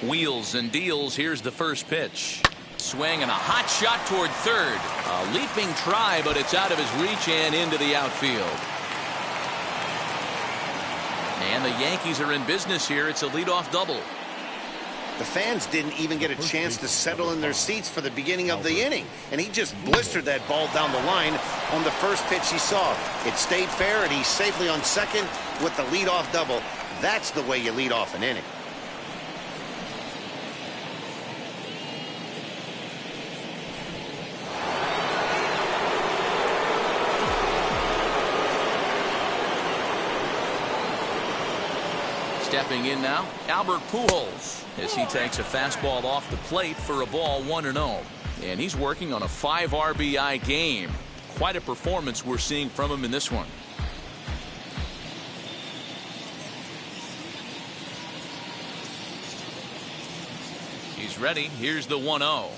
Wheels and deals. Here's the first pitch. Swing and a hot shot toward third. A leaping try, but it's out of his reach and into the outfield. And the Yankees are in business here. It's a leadoff double. The fans didn't even get a chance to settle in their seats for the beginning of the inning, and he just blistered that ball down the line on the first pitch he saw. It stayed fair, and he's safely on second with the leadoff double. That's the way you lead off an inning. Stepping in now, Albert Pujols, as he takes a fastball off the plate for a ball 1-0. And he's working on a 5 RBI game. Quite a performance we're seeing from him in this one. He's ready. Here's the 1-0.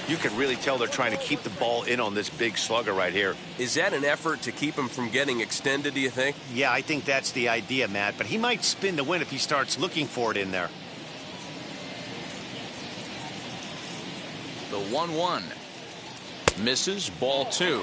You can really tell they're trying to keep the ball in on this big slugger right here. Is that an effort to keep him from getting extended, do you think? Yeah, I think that's the idea, Matt. But he might spin to win if he starts looking for it in there. The 1-1. Misses. Ball 2.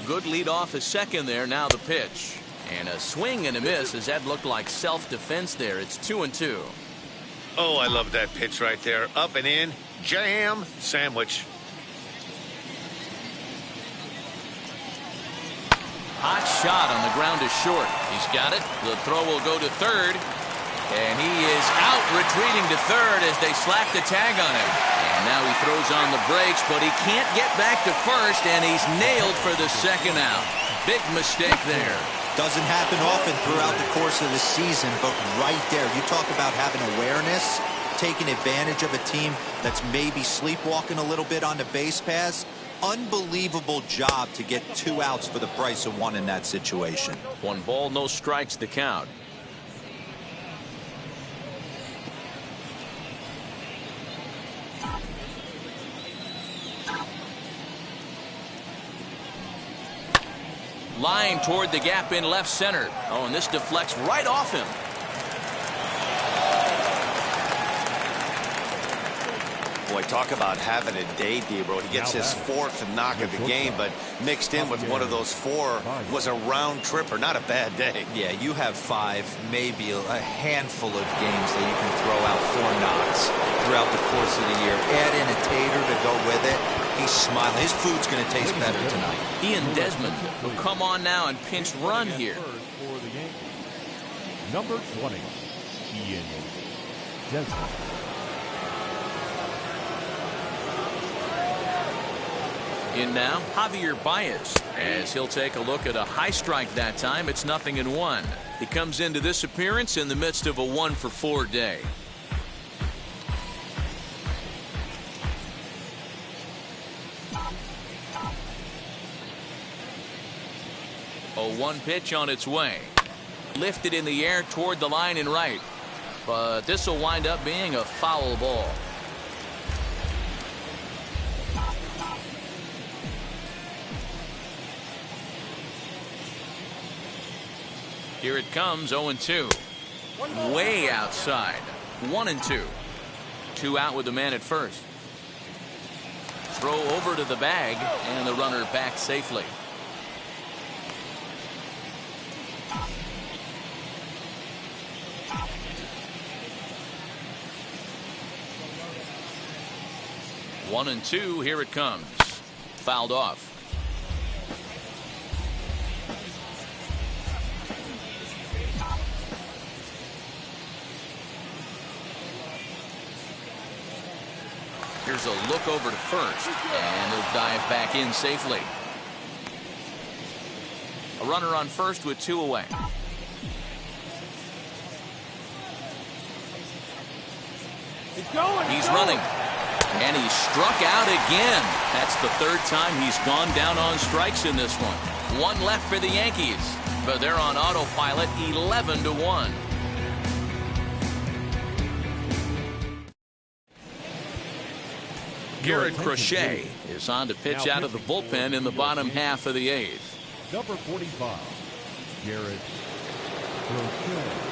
Good lead off a second there. Now the pitch. And a swing and a miss as that looked like self-defense there. It's 2-2. Oh, I love that pitch right there. Up and in. Jam. Sandwich. Hot shot on the ground is short. He's got it. The throw will go to third. And he is out retreating to third as they slap the tag on him. And now he throws on the brakes, but he can't get back to first, and he's nailed for the second out. Big mistake there. Doesn't happen often throughout the course of the season, but right there, you talk about having awareness, taking advantage of a team that's maybe sleepwalking a little bit on the base pass. Unbelievable job to get 2 outs for the price of 1 in that situation. 1 ball, no strikes, the count. Line toward the gap in left center. Oh, and this deflects right off him. Boy, talk about having a day, Debro. He gets his 4th knock of the game, but mixed in with one of those 4 was a round tripper. Not a bad day. Yeah, you have 5, maybe a handful of games that you can throw out 4 knocks throughout the course of the year. Add in a tater to go with it. He's smiling. His food's going to taste better tonight. Ian Desmond will come on now and pinch run here. For the Yankees, number 20, Ian Desmond. In now, Javier Baez, as he'll take a look at a high strike that time. It's 0-1. He comes into this appearance in the midst of a 1-for-4 day. A 1 pitch on its way. Lifted in the air toward the line and right. But this will wind up being a foul ball. Here it comes, 0-2. Way outside. 1-2. 2 out with the man at first. Throw over to the bag, and the runner back safely. One and two, here it comes. Fouled off. Here's a look over to first, and he'll dive back in safely. A runner on first with 2 away. He's running, and he's struck out again. That's the 3rd time he's gone down on strikes in this one. 1 left for the Yankees, but they're on autopilot, 11-1. Garrett Crochet is on to pitch out of the bullpen in the bottom half of the 8th. Number 45, Garrett Crochet.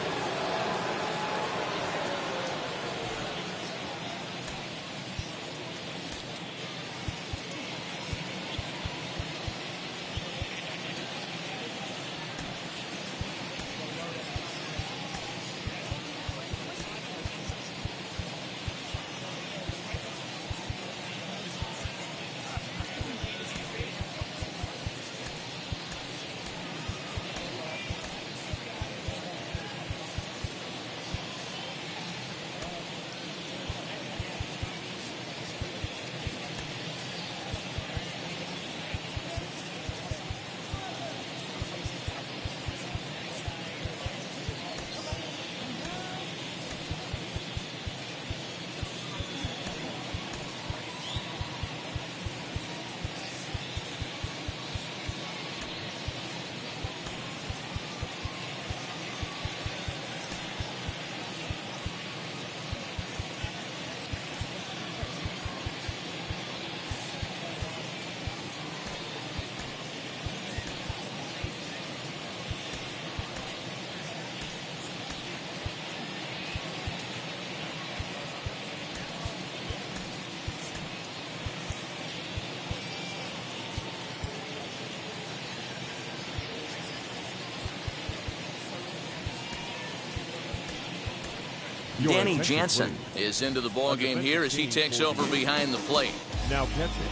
Your Danny attention, Jansen please. is into the ball game here as he takes over behind the plate. Now catching,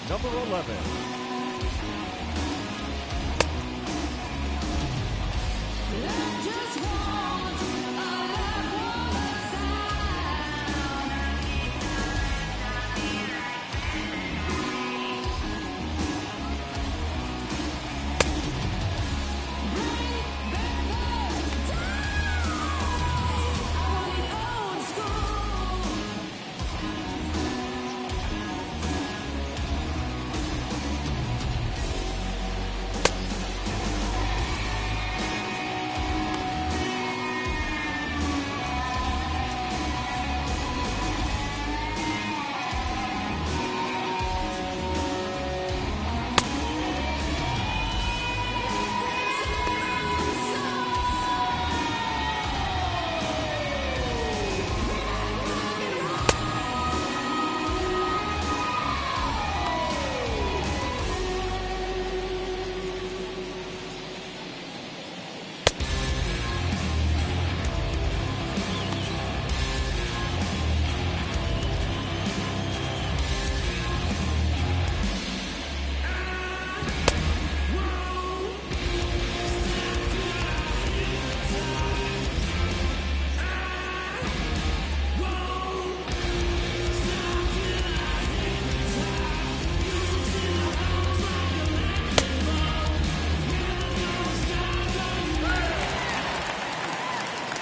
number 11.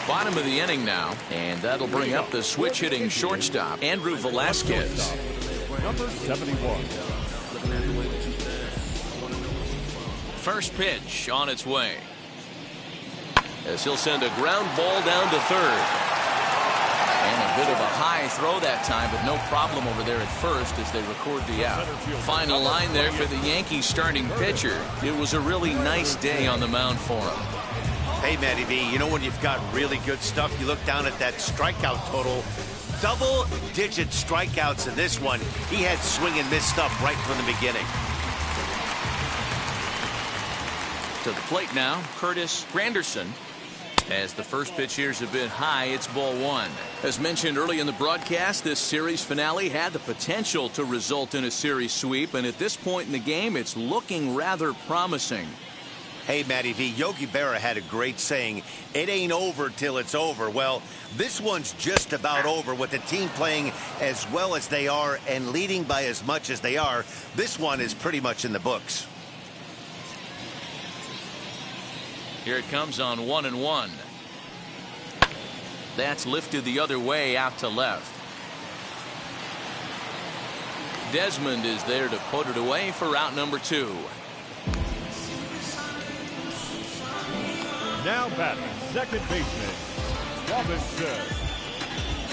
Bottom of the inning now, and that'll bring up the switch hitting shortstop, Andrew Velasquez. Number 71. First pitch on its way, as he'll send a ground ball down to third. And a bit of a high throw that time, but no problem over there at first as they record the out. Final line there for the Yankees starting pitcher. It was a really nice day on the mound for him. Hey, Matty V, you know when you've got really good stuff, you look down at that strikeout total. Double-digit strikeouts in this one. He had swing and miss stuff right from the beginning. To the plate now, Curtis Granderson. As the first pitch here's a bit high, it's ball one. As mentioned early in the broadcast, this series finale had the potential to result in a series sweep, and at this point in the game, it's looking rather promising. Hey, Matty V, Yogi Berra had a great saying, it ain't over till it's over. Well, this one's just about over with the team playing as well as they are and leading by as much as they are. This one is pretty much in the books. Here it comes on 1-1. That's lifted the other way out to left. Desmond is there to put it away for out number 2. Now batting, second baseman, Robinson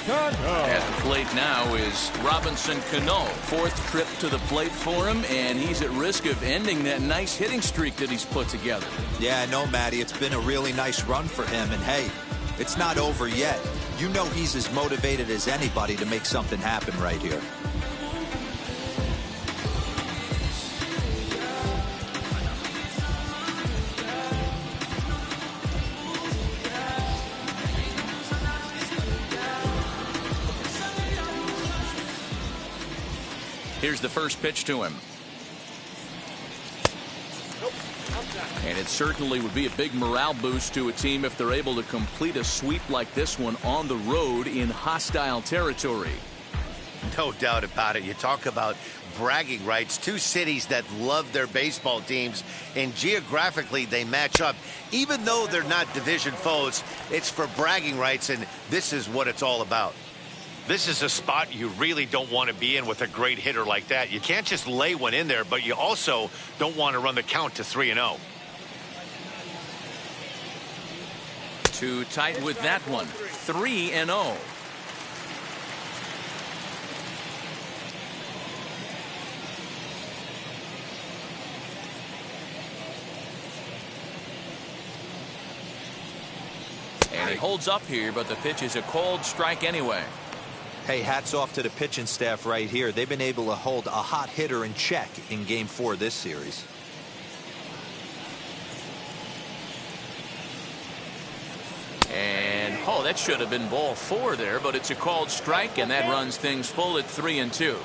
Cano. At the plate now is Robinson Cano. Fourth trip to the plate for him, and he's at risk of ending that nice hitting streak that he's put together. Yeah, no, Matty, it's been a really nice run for him, and hey, it's not over yet. You know he's as motivated as anybody to make something happen right here. Here's the first pitch to him. And it certainly would be a big morale boost to a team if they're able to complete a sweep like this one on the road in hostile territory. No doubt about it. You talk about bragging rights. Two cities that love their baseball teams, and geographically they match up. Even though they're not division foes, it's for bragging rights, and this is what it's all about. This is a spot you really don't want to be in with a great hitter like that. You can't just lay one in there, but you also don't want to run the count to 3-0. Too tight with that one. 3-0. And he holds up here, but the pitch is a cold strike anyway. Hey, hats off to the pitching staff right here. They've been able to hold a hot hitter in check in Game 4 of this series. And, oh, that should have been ball 4 there, but it's a called strike, and that runs things full at 3-2.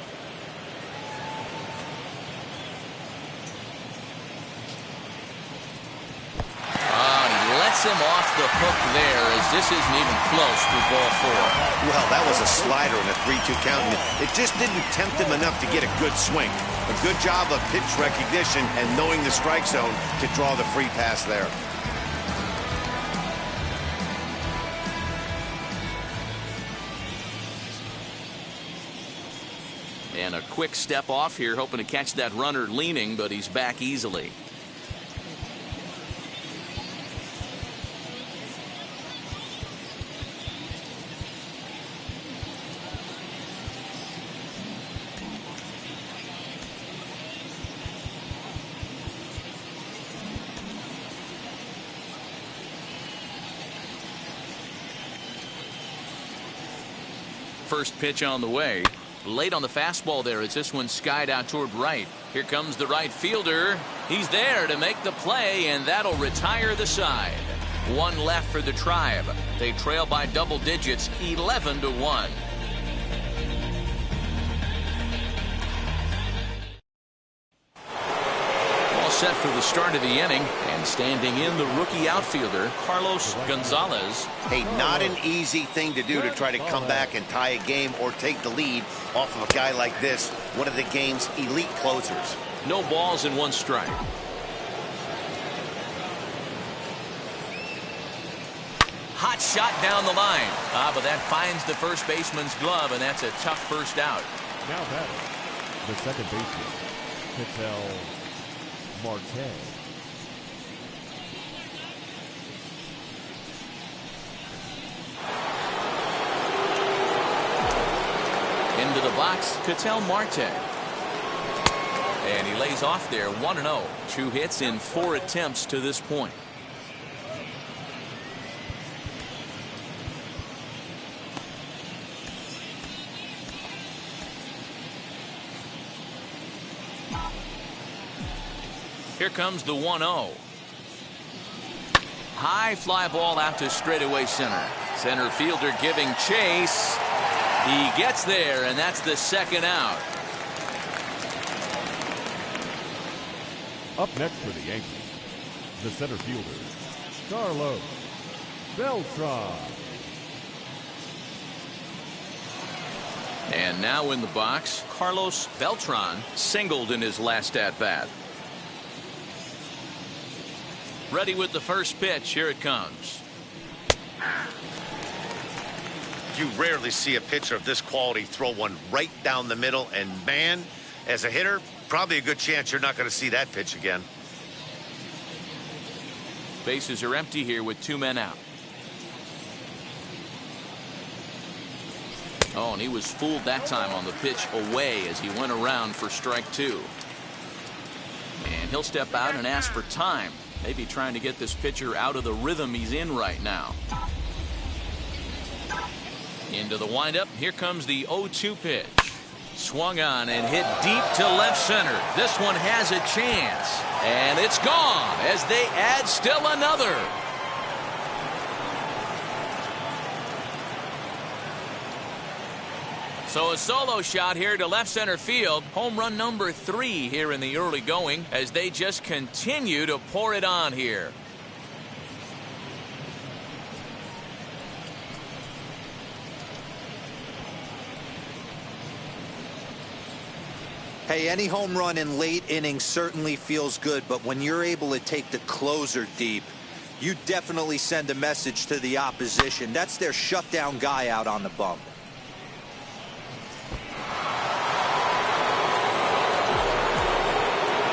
Him off the hook there, as this isn't even close to ball 4. Well, that was a slider in a 3-2 count. It just didn't tempt him enough to get a good swing. A good job of pitch recognition and knowing the strike zone to draw the free pass there. And a quick step off here, hoping to catch that runner leaning, but he's back easily. First pitch on the way. Late on the fastball there as this one skied out toward right. Here comes the right fielder. He's there to make the play, and that'll retire the side. One left for the Tribe. They trail by double digits, 11-1. Set for the start of the inning, and standing in the rookie outfielder Carlos Gonzalez. Hey, not an easy thing to do to try to come back and tie a game or take the lead off of a guy like this, one of the game's elite closers. No balls and 1 strike. Hot shot down the line. But that finds the first baseman's glove, and that's a tough first out. Now batting, the second baseman, Ketel Marte. Into the box, Ketel Marte. And he lays off there, 1-0. 2 hits in 4 attempts to this point. Here comes the 1-0. High fly ball out to straightaway center. Center fielder giving chase. He gets there, and that's the second out. Up next for the Yankees, the center fielder, Carlos Beltran. And now in the box, Carlos Beltran singled in his last at-bat. Ready with the first pitch. Here it comes. You rarely see a pitcher of this quality throw one right down the middle, and man, as a hitter, probably a good chance you're not going to see that pitch again. Bases are empty here with 2 men out. Oh, and he was fooled that time on the pitch away as he went around for strike 2. And he'll step out and ask for time. Maybe trying to get this pitcher out of the rhythm he's in right now. Into the windup. Here comes the 0-2 pitch. Swung on and hit deep to left center. This one has a chance. And it's gone as they add still another. So a solo shot here to left center field. Home run number 3 here in the early going as they just continue to pour it on here. Hey, any home run in late innings certainly feels good, but when you're able to take the closer deep, you definitely send a message to the opposition. That's their shutdown guy out on the bump.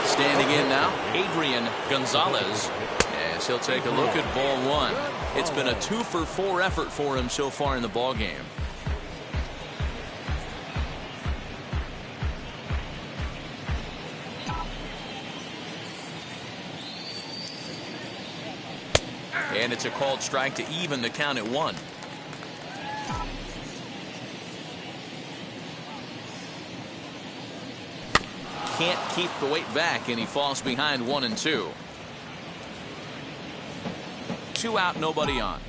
Standing in now, Adrian Gonzalez, as he'll take a look at ball 1. It's been a 2-for-4 effort for him so far in the ballgame. And it's a called strike to even the count at 1. Can't keep the weight back, and he falls behind 1-2. 2 out, nobody on.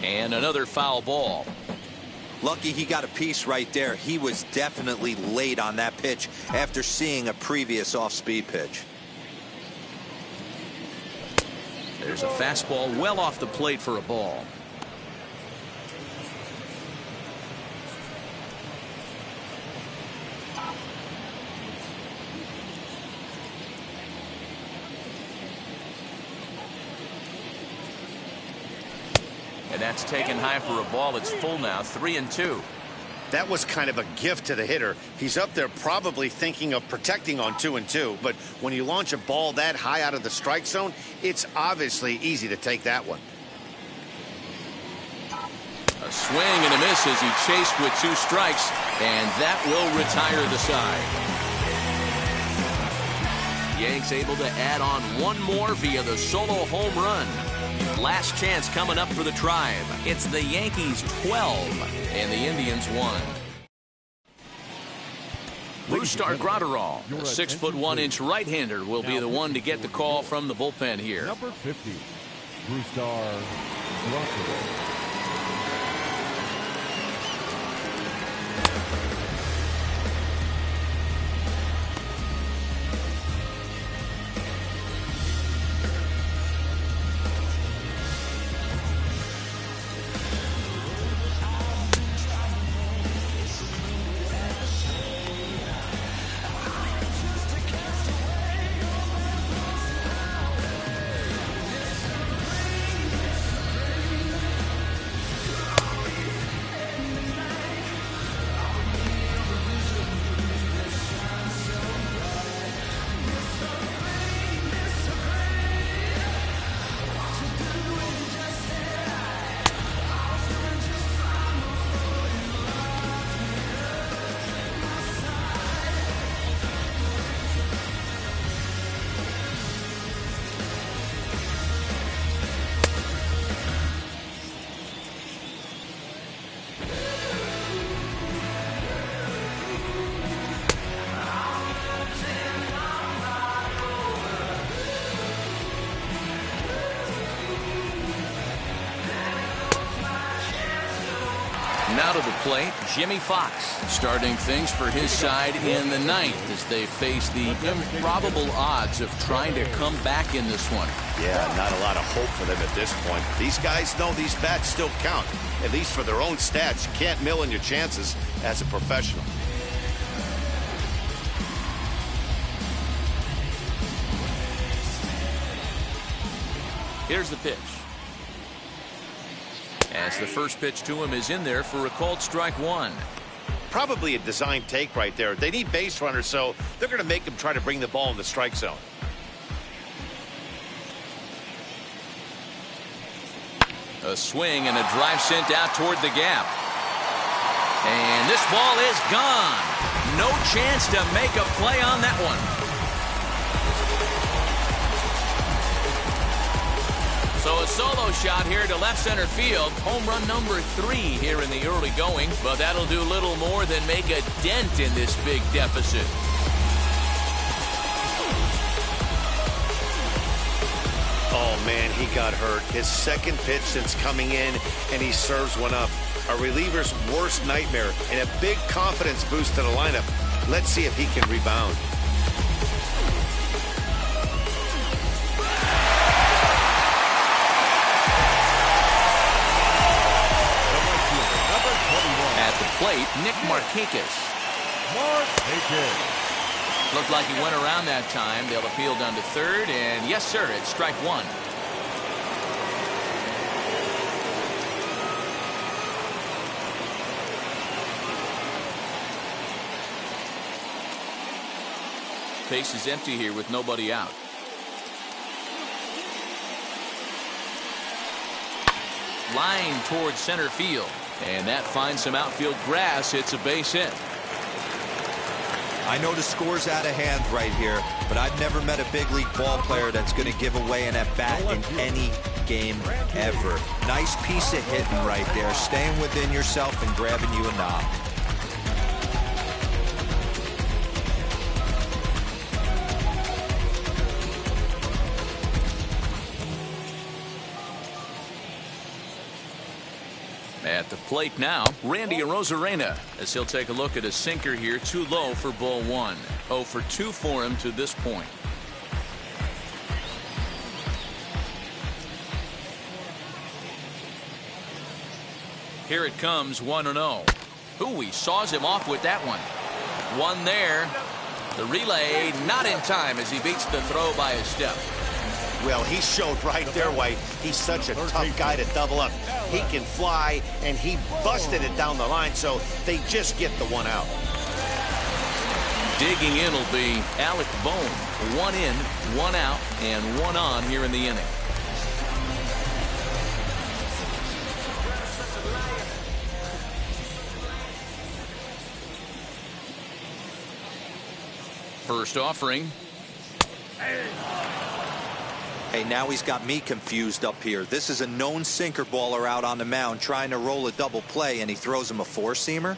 And another foul ball. Lucky he got a piece right there. He was definitely late on that pitch after seeing a previous off-speed pitch. There's a fastball well off the plate for a ball. And that's taken high for a ball. It's full now, 3-2. That was kind of a gift to the hitter. He's up there probably thinking of protecting on 2-2, but when you launch a ball that high out of the strike zone, it's obviously easy to take that one. A swing and a miss as he chased with 2 strikes, and that will retire the side. Yanks able to add on one more via the solo home run. Last chance coming up for the Tribe. It's the Yankees 12 and the Indians 1. Brustar Graterol, the 6'1" right-hander, will be the one to get the call from the bullpen here. Number 50, Brustar Graterol. Now to the plate, Jimmy Fox, starting things for his side in the 9th as they face the improbable odds of trying to come back in this one. Yeah, not a lot of hope for them at this point. These guys know these bats still count, at least for their own stats. You can't mill in your chances as a professional. Here's the pitch. As the first pitch to him is in there for a called strike 1. Probably a design take right there. They need base runners, so they're going to make them try to bring the ball in the strike zone. A swing and a drive sent out toward the gap. And this ball is gone. No chance to make a play on that one. So a solo shot here to left center field. Home run number 3 here in the early going, but that'll do little more than make a dent in this big deficit. Oh, man, he got hurt. His second pitch since coming in, and he serves one up. A reliever's worst nightmare and a big confidence boost to the lineup. Let's see if he can rebound. At the plate, Nick Markakis. Looked like he went around that time. They'll appeal down to third, and yes, sir, it's strike 1. Base is empty here with nobody out. Line towards center field. And that finds some outfield grass. It's a base hit. I know the score's out of hand right here, but I've never met a big league ball player that's going to give away an at-bat in any game ever. Nice piece of hitting right there, staying within yourself and grabbing you a knock. At the plate now, Randy Arozarena, as he'll take a look at a sinker here, too low for ball one. 0 for 2 for him to this point. Here it comes, 1-0. Ooh, he saws him off with that one. One there. The relay not in time as he beats the throw by a step. Well, he showed right there why he's such a tough guy to double up. He can fly, and he busted it down the line, so they just get the one out. Digging in will be Alec Bohm. 1 in, 1 out, and 1 on here in the inning. First offering. Hey, now he's got me confused up here. This is a known sinker baller out on the mound trying to roll a double play, and he throws him a four-seamer.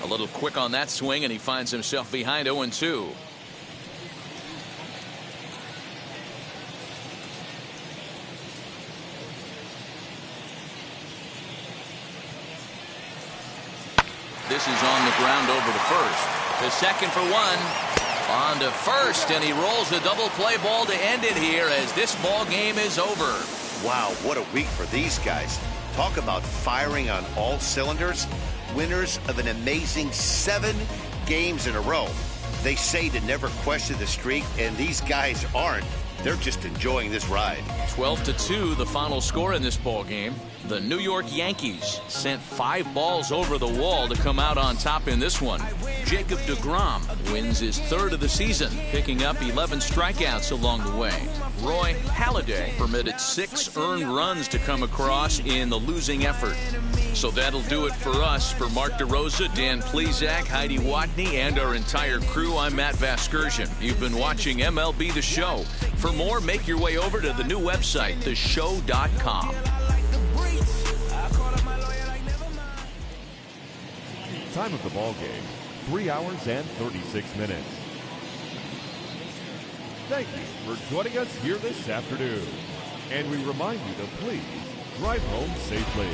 A little quick on that swing, and he finds himself behind 0-2. This is on the ground over to first. To second for 1. On to first, and he rolls the double play ball to end it here as this ball game is over. Wow, what a week for these guys. Talk about firing on all cylinders. Winners of an amazing 7 games in a row. They say to never question the streak, and these guys aren't. They're just enjoying this ride. 12-2, the final score in this ball game. The New York Yankees sent 5 balls over the wall to come out on top in this one. Jacob Degrom wins his 3rd of the season, picking up 11 strikeouts along the way. Roy Halladay permitted 6 earned runs to come across in the losing effort. So that'll do it for us. For Mark DeRosa, Dan Plesac, Heidi Watney, and our entire crew, I'm Matt Vasgersian. You've been watching MLB The Show. For more, make your way over to the new website, theshow.com. Time of the ball game, 3 hours and 36 minutes. Thank you for joining us here this afternoon. And we remind you to please drive home safely.